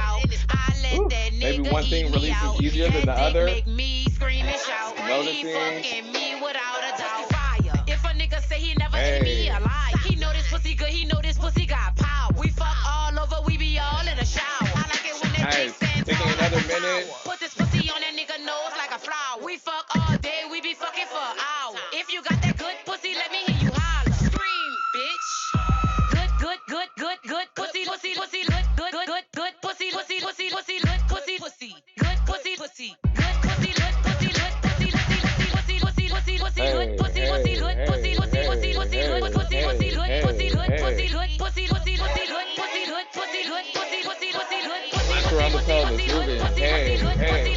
Ooh, maybe one thing releases easier than the other. Make me scream and shout. He Noticing. fucking me without a doubt. Fire. If a nigga say he never hit me, Hey. a lie. He know this pussy good, he know this pussy got power. We fuck all over, we be all in the shower. I like it when that Nice. dick stands Taking tall like another a flower. minute. Put this pussy on that nigga nose like a flower. We fuck all day, we be fucking for hours. If you got that good pussy, let me hear you holler. Scream, bitch. Good pussy, pussy, pussy, good pussy, pussy, pussy, pussy, good pussy, pussy, good pussy, pussy, good pussy, good pussy, good pussy, pussy, pussy, pussy, pussy, good pussy, pussy, good pussy, pussy, pussy, pussy, good pussy, pussy, good pussy, good pussy, good pussy, pussy, pussy, good pussy, good pussy, good pussy, pussy, pussy, good pussy. Laps around the pelvis, moving. Hey, hey.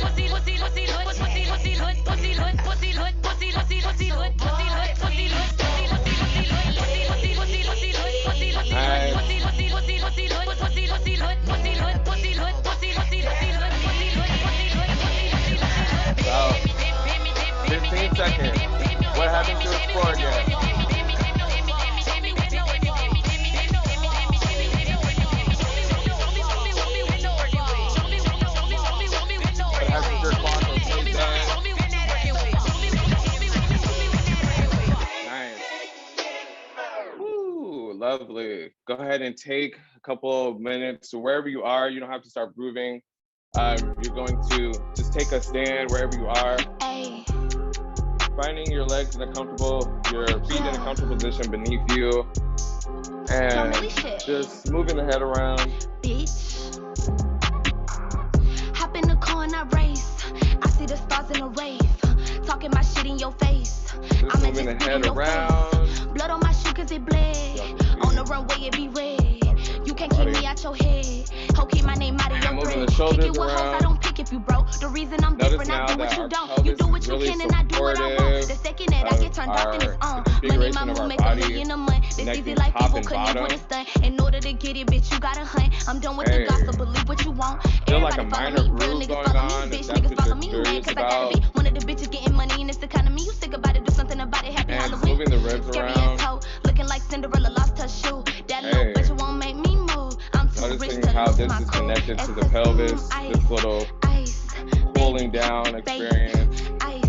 About 15 seconds. What happens to explore again? What happens to your quads? Stays down. Nice. Woo, lovely. Go ahead and take a couple of minutes wherever you are. You don't have to start grooving. You're going to just take a stand wherever you are. Finding your legs in a comfortable, your feet in a comfortable position beneath you. And just moving the head around. Bitch. Hop in the car and I race. I see the stars in a rave. Talking my shit in your face. Just moving the head around. Blood on my shoe cause it bled. On the runway it be red. You can't keep me out your head. Ho, keep my name out of your moving breath. the shoulders Kick it with hoes, around. I don't pick if you broke. The reason I'm Notice different, I now do what that you our don't. pelvis You do what is you really can and I do what I want. supportive The second that I get turned off, then it's on. Money, configuration my of move, our make a body, million a month. This connecting easy like top people and couldn't bottom. do this thing. In order to get it, bitch, you gotta hunt. I'm done with Hey. the gossip, believe what you want. Feel like a Everybody minor follow me, real groove niggas going follow on, me, if bitch, that's niggas what follow you're me, curious man, cause I gotta about. be one of the bitches getting money in this economy. You sick about it, do something about it, happy And Halloween. moving the ribs Scary around. ass hoe, looking like Cinderella lost her shoe. That little Hey. bitch won't make me move. I'm too rich Noticing to how lose this my is cool. connected to the SS, pelvis, ice, this little ice, pulling baby, down baby, experience. ice,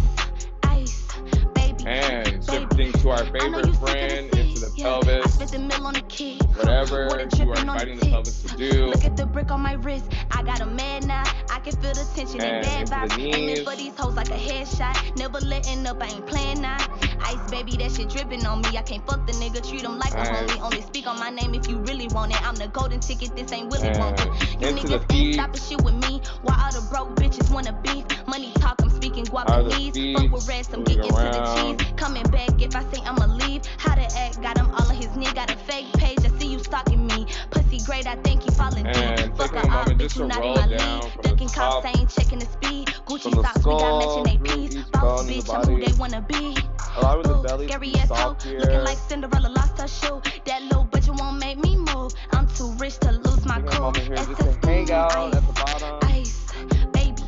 ice, baby, And baby. shifting to our I know favorite you sick of friend the into the seat, yeah. I pelvis. spent the mill on the kid. Whatever Water you are dripping on inviting the the pelvis to tits. do. Look at the brick on my wrist. I got a man now. I can feel the tension And and bad into the vibes. Aiming knees. for these hoes like a headshot. Never letting up, I ain't playing now. Ice baby, that shit dripping on me. I can't fuck the nigga, treat him like a Nice. homie. Only speak on my name if you really want it. I'm the golden ticket, this ain't Willy And Wonka. You into the niggas feet. ain't stopping shit with me. Why all the broke bitches wanna beef? Money talk, I'm speaking Are the Guapanese. feet Fuck with rest, I'm moving getting to the around? cheese. Coming back if I say I'ma leave. How to act, got him all on his knee. Got a fake page, I see you stalking me. Pussy great, I think you falling deep. And Fuck taking a a off, moment bitch, just you to not in roll my it down league. from the Ducking top, cops, I ain't checking the speed. Gucci from the socks, we got skull matching through APs. each Boss bone in the bitch, I'm who body. they wanna be. Allowing the Ooh, belly to scary be ass hoe, soft looking here. like Cinderella lost her shoe. That little bitch won't make me move. I'm too rich to lose my Taking a cool. moment here just SS, to hang out ice, at the bottom. ice, baby,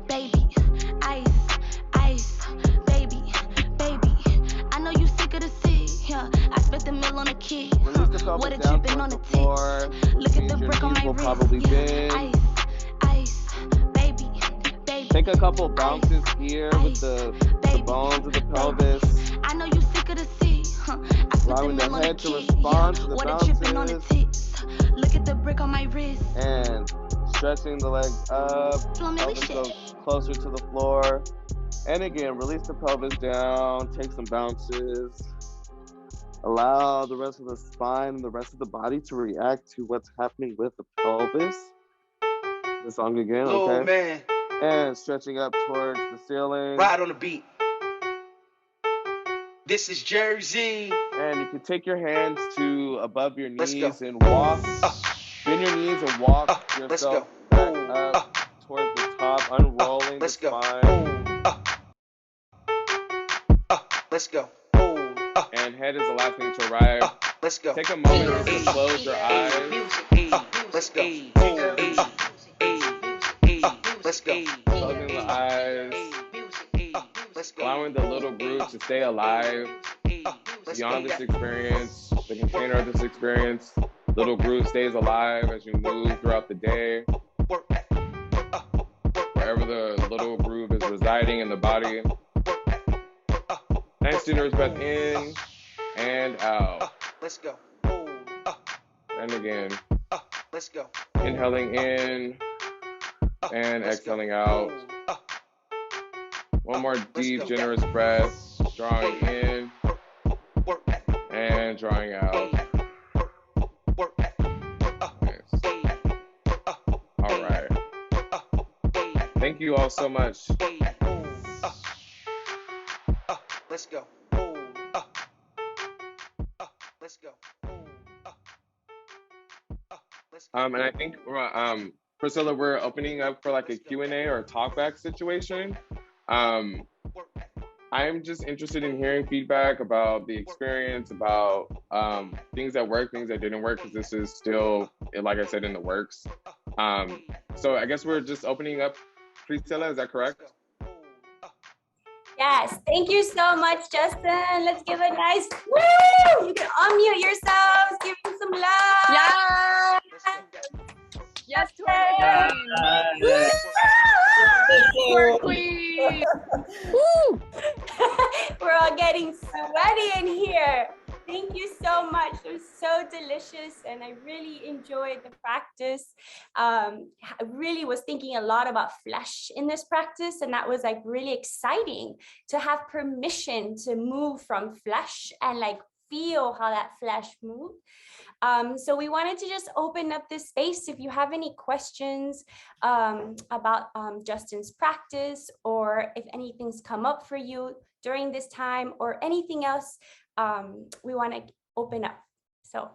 baby, ice, ice, baby, baby. I know you sick of the sea, yeah. I spent the mill on a kid. Release the Water pelvis down dripping on towards the the floor. Look at Means the your brick on knees my will wrist, probably yeah. bend. Ice, ice, baby, baby. Take a couple bounces here with ice, the baby, bones of the baby. pelvis. I know you sick of the sea, huh? I spent the Allowing the mill on the head to kid, respond yeah. to the Water dripping on the bounces. tits. Look at the brick on my wrist. And stretching the legs up. Flow me with Pelvis shit. goes closer to the floor. And again, release the pelvis down. Take some bounces. Allow the rest of the spine and the rest of the body to react to what's happening with the pelvis. The song again, Oh okay? man, And stretching up towards the ceiling. ride on the beat. This is Jersey. And you can take your hands to above your Let's go. knees and walk. Bend your knees and walk let's go. yourself back up towards the top, unrolling Let's the go. spine. Let's go. And head is the last thing to arrive. Let's go. Take a moment just to close your eyes. Let's go. Let's go. Closing the eyes. allowing the little group to stay alive beyond this experience, the container of this experience. Little group stays alive as you move throughout the day. Wherever the little groove is residing in the body. Nice generous breath in and out. Let's go. And again. Let's go. Inhaling in and exhaling out. One more deep, generous breath. Drawing in and drawing out. Nice. All right. Thank you all so much. Let's go. Let's go. And I think Priscilla, we're opening up for like a Q&A or a talkback situation. I'm just interested in hearing feedback about the experience, about things that worked, things that didn't work, because this is still, like I said, in the works. So I guess we're just opening up. Priscilla, is that correct? Yes, thank you so much, Justin. Let's give a nice woo! You can unmute yourselves, give him some love. Yeah. Yes, Queen. We're all getting sweaty in here. Thank you so much. It was so delicious, and I really enjoyed the practice. I really was thinking a lot about flesh in this practice, and that was like really exciting to have permission to move from flesh and like feel how that flesh moved. So we wanted to just open up this space. If you have any questions about Justin's practice, or if anything's come up for you during this time or anything else, we want to open up. So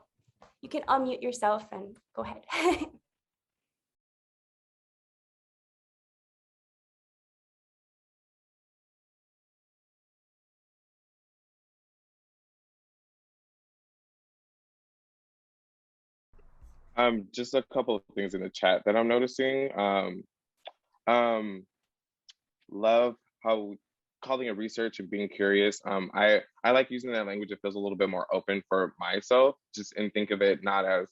you can unmute yourself and go ahead. Just a couple of things in the chat that I'm noticing. Love how calling it research and being curious. I like using that language. It feels a little bit more open for myself, just and think of it not as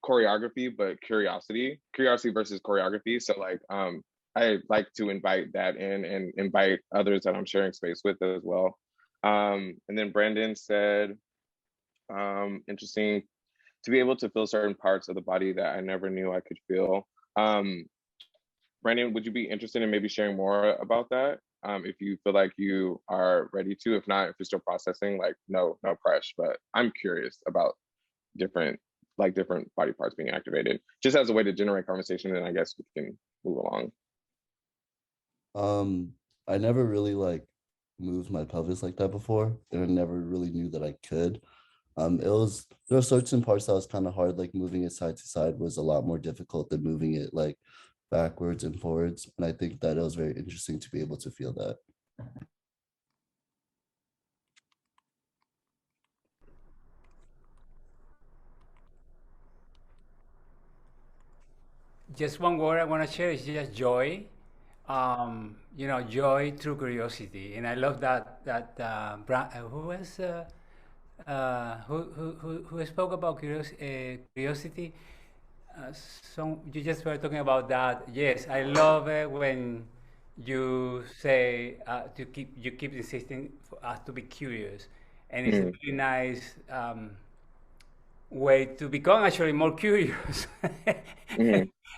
choreography, but curiosity versus choreography. So like, I like to invite that in and invite others that I'm sharing space with as well. And then Brandon said, interesting to be able to feel certain parts of the body that I never knew I could feel. Brandon, would you be interested in maybe sharing more about that? If you feel like you are ready to, if not, if you're still processing, like no pressure, but I'm curious about different body parts being activated, just as a way to generate conversation, and I guess we can move along. I never really like moved my pelvis like that before, and I never really knew that I could. There were certain parts that was kind of hard, like moving it side to side was a lot more difficult than moving it like backwards and forwards. And I think that it was very interesting to be able to feel that. Just one word I want to share is just joy. Joy through curiosity, and I love that. Who spoke about curiosity? So you just were talking about that. Yes, I love it when you say you keep insisting for us to be curious, and it's a really nice way to become actually more curious.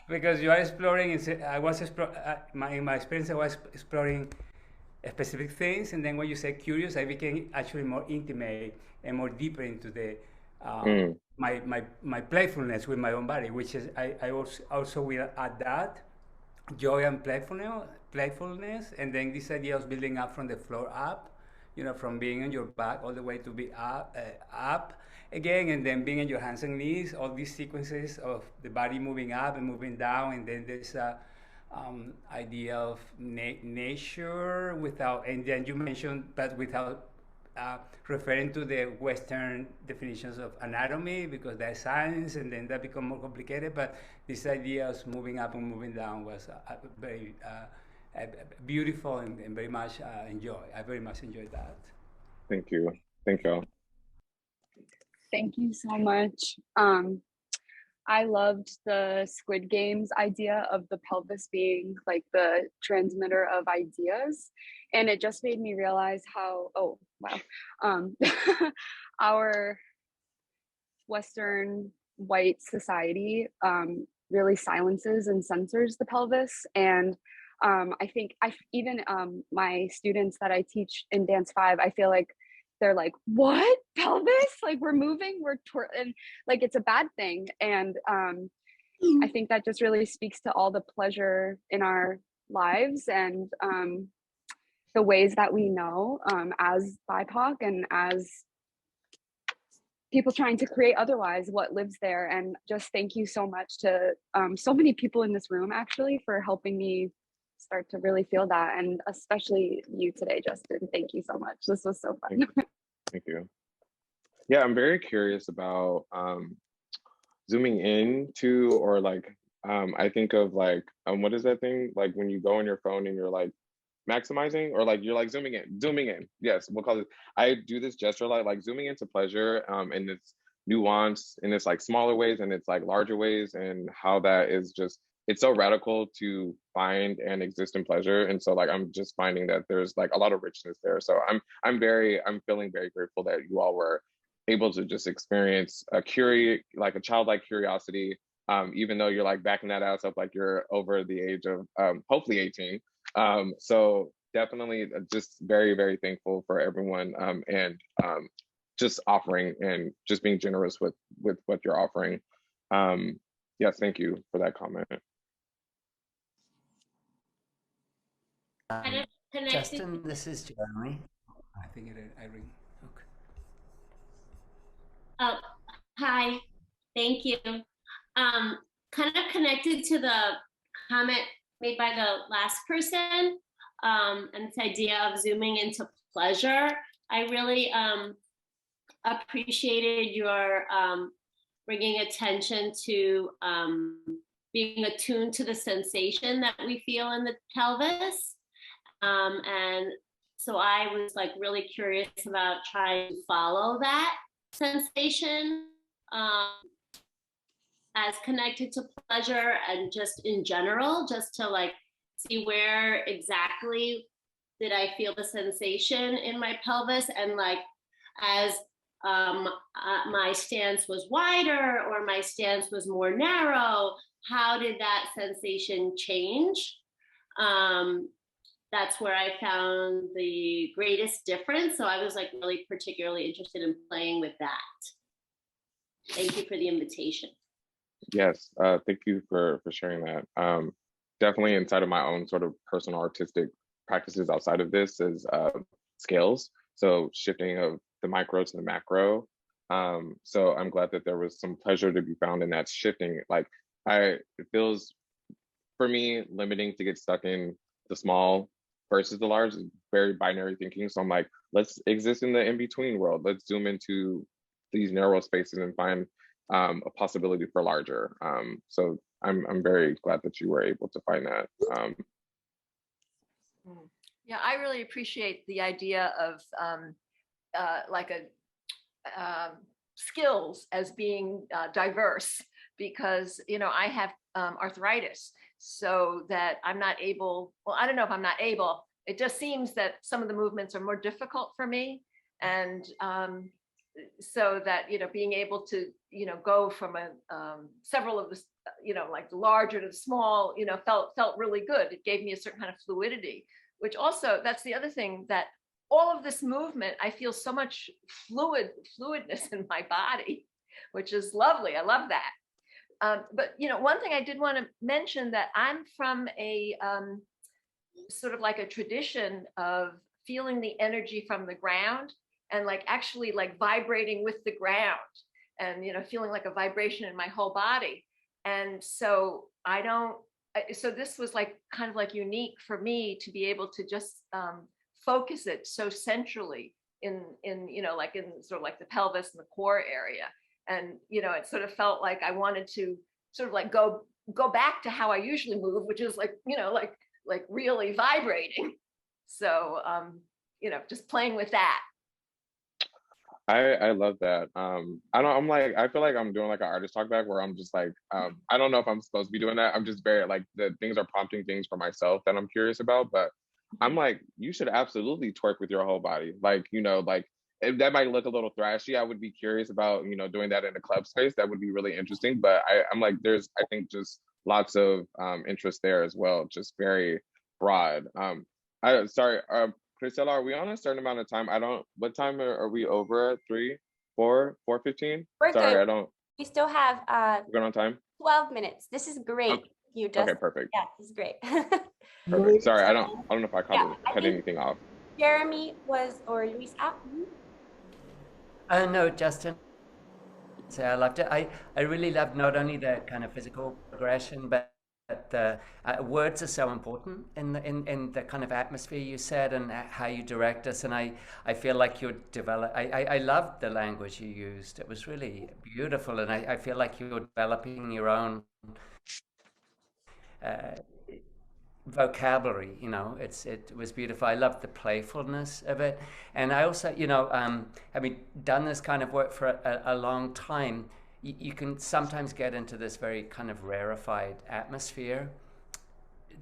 Because you are exploring. In my experience, I was exploring specific things, and then when you say curious, I became actually more intimate and more deeper into the my playfulness with my own body, which is I also will add that joy and playfulness, and then this idea of building up from the floor up, from being on your back all the way to be up again, and then being on your hands and knees, all these sequences of the body moving up and moving down, and then there's a idea of nature without, and then you mentioned, but without referring to the Western definitions of anatomy, because there's science, and then that become more complicated. But this idea of moving up and moving down was very beautiful and very much enjoy. I very much enjoyed that. Thank you. Thank y'all. Thank you so much. I loved the Squid Games idea of the pelvis being like the transmitter of ideas. And it just made me realize how, oh, wow, our Western white society really silences and censors the pelvis. And I think even my students that I teach in Dance 5, I feel like they're like, what, pelvis? Like we're moving, and like it's a bad thing. And I think that just really speaks to all the pleasure in our lives and the ways that we know as BIPOC and as people trying to create otherwise what lives there. And just thank you so much to so many people in this room actually for helping me start to really feel that, and especially you today, Justin. Thank you so much. This was so fun. Thank you. Yeah, I'm very curious about zooming in to, or like I think of like what is that thing like when you go on your phone and you're like maximizing, or like you're like zooming in. Yes, we'll call it. I do this gesture like zooming into pleasure and its nuance in its like smaller ways and it's like larger ways, and how that is just, it's so radical to find and exist in pleasure. And so like I'm just finding that there's like a lot of richness there. So I'm feeling very grateful that you all were able to just experience a childlike curiosity, even though you're like backing that ass up like you're over the age of hopefully 18. So definitely just very, very thankful for everyone and just offering and just being generous with what you're offering. Yes, thank you for that comment. Justin, this is Jeremy. I think I ring. Okay. Hi, thank you. Kind of connected to the comment made by the last person, and this idea of zooming into pleasure. I really appreciated your bringing attention to being attuned to the sensation that we feel in the pelvis. And so I was like really curious about trying to follow that sensation as connected to pleasure and just in general, just to like see where exactly did I feel the sensation in my pelvis, and like as my stance was wider or my stance was more narrow, how did that sensation change? That's where I found the greatest difference. So I was like really particularly interested in playing with that. Thank you for the invitation. Yes, thank you for sharing that. Definitely inside of my own sort of personal artistic practices outside of this is scales. So shifting of the micro to the macro. So I'm glad that there was some pleasure to be found in that shifting. Like it feels for me limiting to get stuck in the small versus the large, is very binary thinking. So I'm like, let's exist in the in-between world. Let's zoom into these narrow spaces and find a possibility for larger. So I'm very glad that you were able to find that. Yeah, I really appreciate the idea of like skills as being diverse, because I have arthritis, so that I'm not able, well, I don't know if I'm not able, it just seems that some of the movements are more difficult for me. And so that, being able to, go from several of the, like the larger to the small, felt really good. It gave me a certain kind of fluidity, which also, that's the other thing, that all of this movement, I feel so much fluidness in my body, which is lovely. I love that. But, one thing I did want to mention, that I'm from a sort of like a tradition of feeling the energy from the ground and like actually like vibrating with the ground and, feeling like a vibration in my whole body. And so so this was like kind of like unique for me to be able to just focus it so centrally in like in sort of like the pelvis and the core area. And, it sort of felt like I wanted to sort of like go back to how I usually move, which is like, like like really vibrating. So, just playing with that. I love that. I feel like I'm doing like an artist talk back where I'm just like, I don't know if I'm supposed to be doing that. I'm just very like the things are prompting things for myself that I'm curious about, but I'm like, you should absolutely twerk with your whole body. Like, like if that might look a little thrashy, I would be curious about, doing that in a club space. That would be really interesting. But I'm like, I think just lots of interest there as well. Just very broad. Sorry, Priscilla, are we on a certain amount of time? What time are we over at? 4:15? We're Sorry, good. I don't. We still have We're good on time? 12 minutes. This is great. Okay. You just, Okay, perfect. yeah, this is great. Perfect. Sorry, I don't know if I I cut think anything off. Jeremy or Luis up. No, Justin. So I loved it. I really loved not only the kind of physical progression, but the words are so important in the kind of atmosphere you set and how you direct us. And I feel like you're I loved the language you used. It was really beautiful, and I feel like you're developing your own vocabulary. It was beautiful. I loved the playfulness of it, and I also, having done this kind of work for a long time, you can sometimes get into this very kind of rarefied atmosphere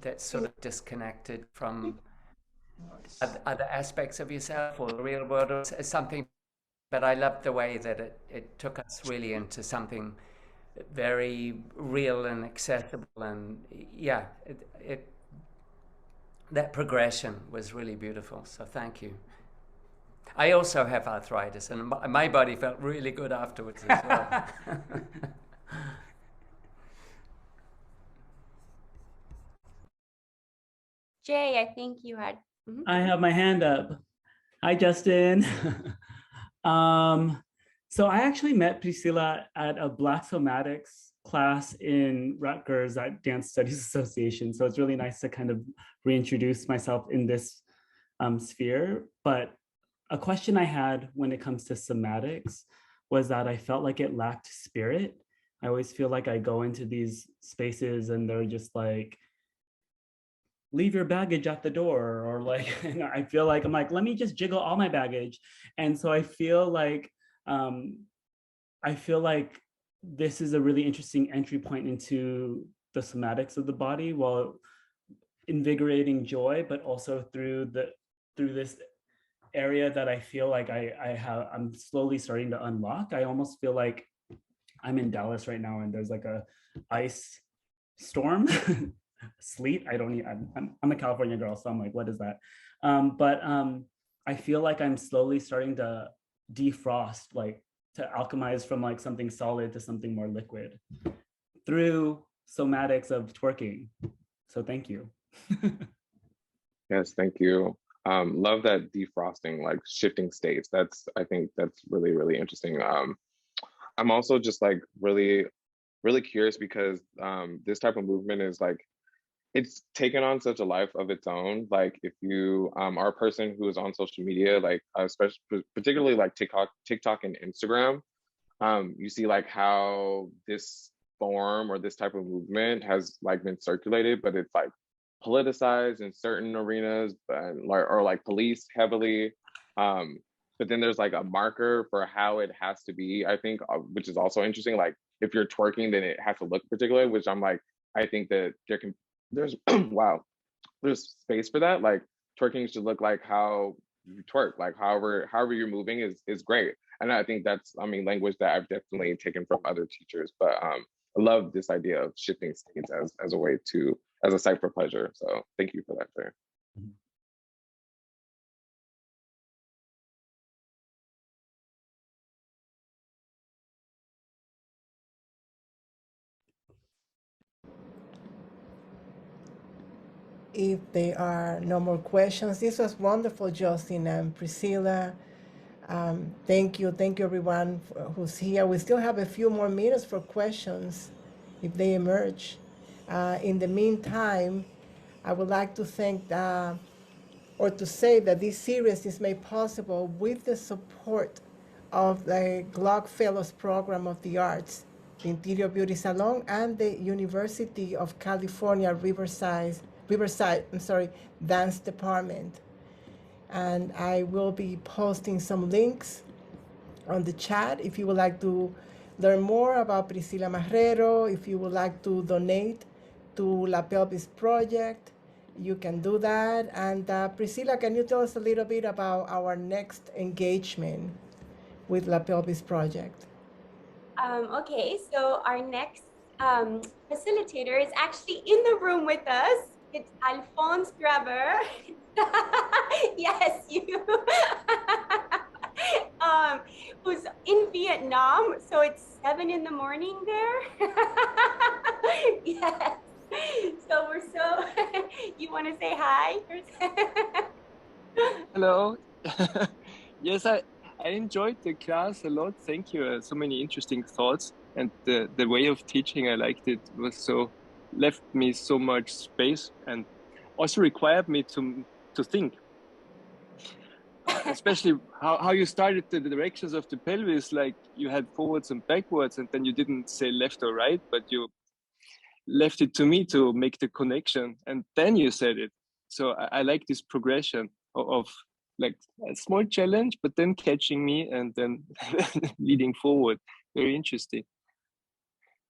that's sort of disconnected from other aspects of yourself or the real world or something. But I loved the way that it took us really into something very real and accessible, and yeah, that progression was really beautiful. So thank you. I also have arthritis, and my body felt really good afterwards as well. Jay, I think you had. I have my hand up. Hi, Justin. So I actually met Priscilla at a Black Somatics class in Rutgers at Dance Studies Association. So it's really nice to kind of reintroduce myself in this sphere. But a question I had when it comes to somatics was that I felt like it lacked spirit. I always feel like I go into these spaces and they're just like, leave your baggage at the door, or like, I feel like, I'm like, let me just jiggle all my baggage. And so I feel like this is a really interesting entry point into the somatics of the body, while invigorating joy, but also through this area that I feel like I'm slowly starting to unlock. I almost feel like I'm in Dallas right now and there's like a ice storm, sleet. I'm a California girl, so I'm like, what is that? But I feel like I'm slowly starting to defrost, like to alchemize from like something solid to something more liquid through somatics of twerking. So thank you. Yes, thank you. Love that defrosting, like shifting states. I think that's really, really interesting. I'm also just like really, really curious because this type of movement is like, it's taken on such a life of its own. Like if you are a person who is on social media, like especially particularly like TikTok and Instagram, you see like how this form or this type of movement has like been circulated, but it's like politicized in certain arenas or like policed heavily. But then there's like a marker for how it has to be, I think, which is also interesting. Like if you're twerking, then it has to look particular, which I'm like, I think that there's wow, there's space for that. Like twerking should look like how you twerk, like however you're moving is great. And I think that's, language that I've definitely taken from other teachers. But I love this idea of shifting states as a way to, as a site for pleasure. So thank you for that, Claire. If there are no more questions, this was wonderful, Justin and Priscilla. Thank you everyone who's here. We still have a few more minutes for questions if they emerge. In the meantime, I would like to thank or to say that this series is made possible with the support of the Glock Fellows Program of the Arts, the Interior Beauty Salon, and the University of California, Riverside Riverside, Dance Department. And I will be posting some links on the chat if you would like to learn more about Priscila Marrero. If you would like to donate to La Pelvis Project, you can do that. And Priscila, can you tell us a little bit about our next engagement with La Pelvis Project? Okay, so our next facilitator is actually in the room with us. It's Alphonse Graber. Yes, you. Who's in Vietnam, so it's 7 in the morning there. Yes. So we're so. You want to say hi? Hello. Yes, I enjoyed the class a lot. Thank you. So many interesting thoughts, and the way of teaching, I liked it. Was so left me so much space, and also required me to think. Especially how you started the directions of the pelvis, like you had forwards and backwards, and then you didn't say left or right, but you left it to me to make the connection, and then you said it. So I like this progression of like a small challenge, but then catching me and then leading forward. Very interesting.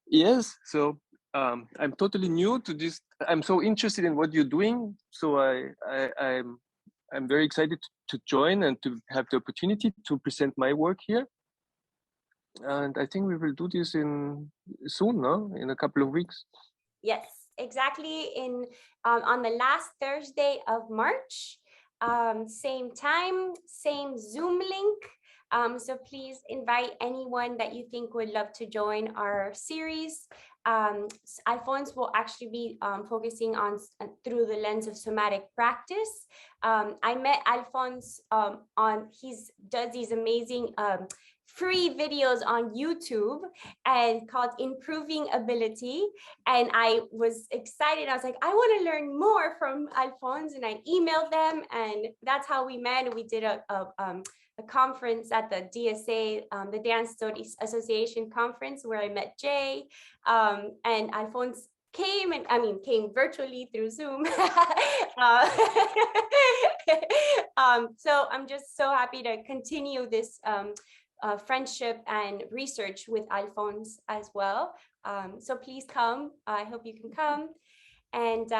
Yes, so I'm totally new to this. I'm so interested in what you're doing. So I'm very excited to join and to have the opportunity to present my work here. And I think we will do this soon, no? In a couple of weeks. Yes, exactly. On the last Thursday of March, same time, same Zoom link. So please invite anyone that you think would love to join our series. Alphonse will actually be focusing on through the lens of somatic practice. I met Alphonse he does these amazing free videos on YouTube and called Improving Ability. And I was excited. I was like, I want to learn more from Alphonse, and I emailed them, and that's how we met. We did a conference at the DSA, the Dance Studies Association conference, where I met Jay, and Alphonse came virtually through Zoom. So I'm just so happy to continue this friendship and research with Alphonse as well. So please come. I hope you can come. And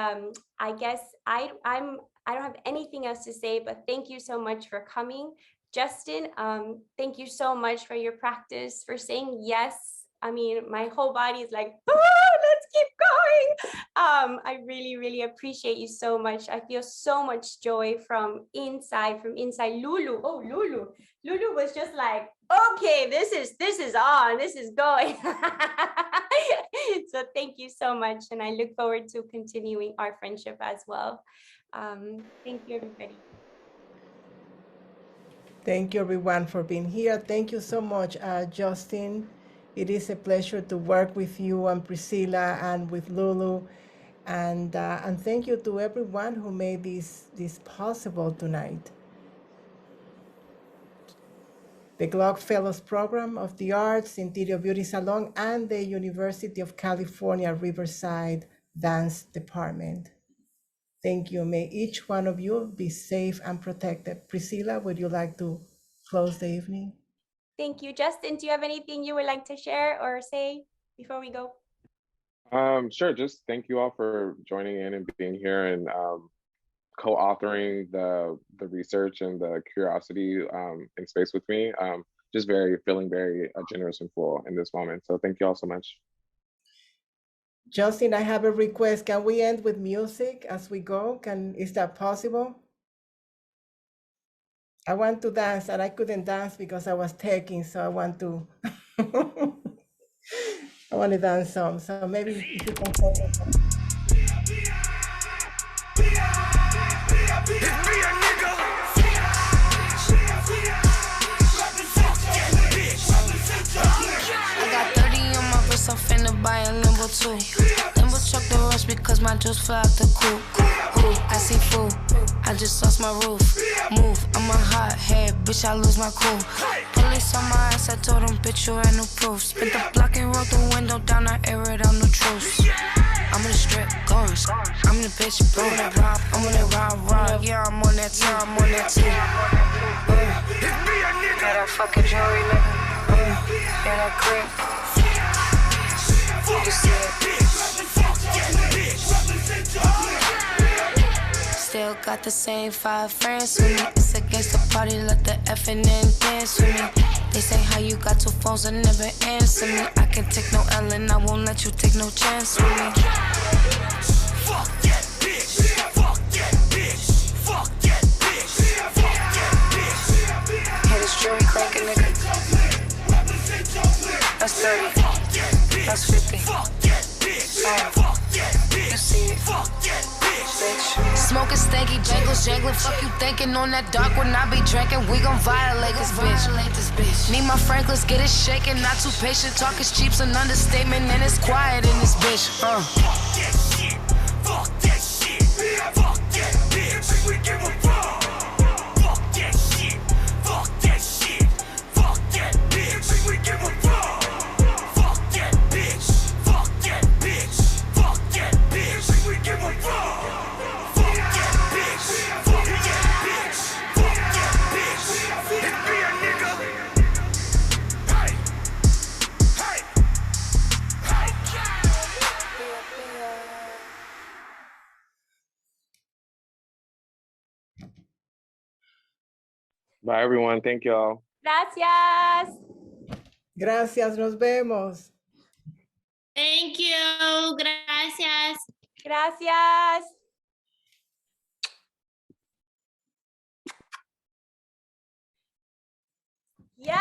I guess I don't have anything else to say, but thank you so much for coming. Justin, thank you so much for your practice, for saying yes. I mean, my whole body is like, let's keep going. I really, really appreciate you so much. I feel so much joy from inside. Lulu, Lulu was just like, okay, this is on, this is going. So thank you so much. And I look forward to continuing our friendship as well. Thank you, everybody. Thank you, everyone, for being here. Thank you so much, Justin. It is a pleasure to work with you and Priscila and with Lulu. And thank you to everyone who made this possible tonight. The Glock Fellows Program of the Arts, Interior Beauty Salon, and the University of California, Riverside Dance Department. Thank you. May each one of you be safe and protected. Priscila, would you like to close the evening? Thank you. Justin, do you have anything you would like to share or say before we go? Sure. Just thank you all for joining in and being here and co-authoring the research and the curiosity in space with me. Just feeling very generous and full in this moment. So thank you all so much. Justin, I have a request. Can we end with music as we go? Is that possible? I want to dance, and I couldn't dance because I was taking, so I want to I want to dance some. So maybe if you can say it. I got 30 on my wrist, I'm finna buy a Lambo too. Lambo truck the rush because my juice fell out the coop. Ooh, I see food, I just lost my roof. Move, I'm a hot head, bitch, I lose my cool. Police on my ass, I told them, bitch, you ain't no proof. Spit the block and roll the window down, I air it out, no truth. I'm in the strip, going. I'm in the bitch, blowing that rob. I'm on that rob. Yeah, I'm on that too. I'm on that too. Got that fucking jewelry, nigga. Yeah, that grip. You see it. Still got the same 5 friends with me. It's against the party, let the effing in dance with me. They say how you got 2 phones and never answer me. I can take no L and I won't let you take no chance with me. Fuck that bitch. Fuck that bitch. Fuck that bitch. Fuck that bitch. Hey, this jewelry cranking, nigga. That's 30. That's 50. Fuck that bitch. You see it. Fuck that bitch. Smoking stanky jangles, jangling. Fuck you thinking on that dark when I be drinking. We gon' violate this bitch. Need my Franklins, get it shaking. Not too patient. Talk is cheap's an understatement, and it's quiet in this bitch. Fuck that shit. Fuck that shit. Fuck that bitch. We give a fuck. Fuck that shit. Fuck that shit. Fuck that bitch. We give a fuck. Fuck that bitch. Fuck that bitch. Fuck that bitch. We give a fuck. Bye, everyone. Thank y'all. Gracias. Gracias, nos vemos. Thank you. Gracias. Gracias. Yeah.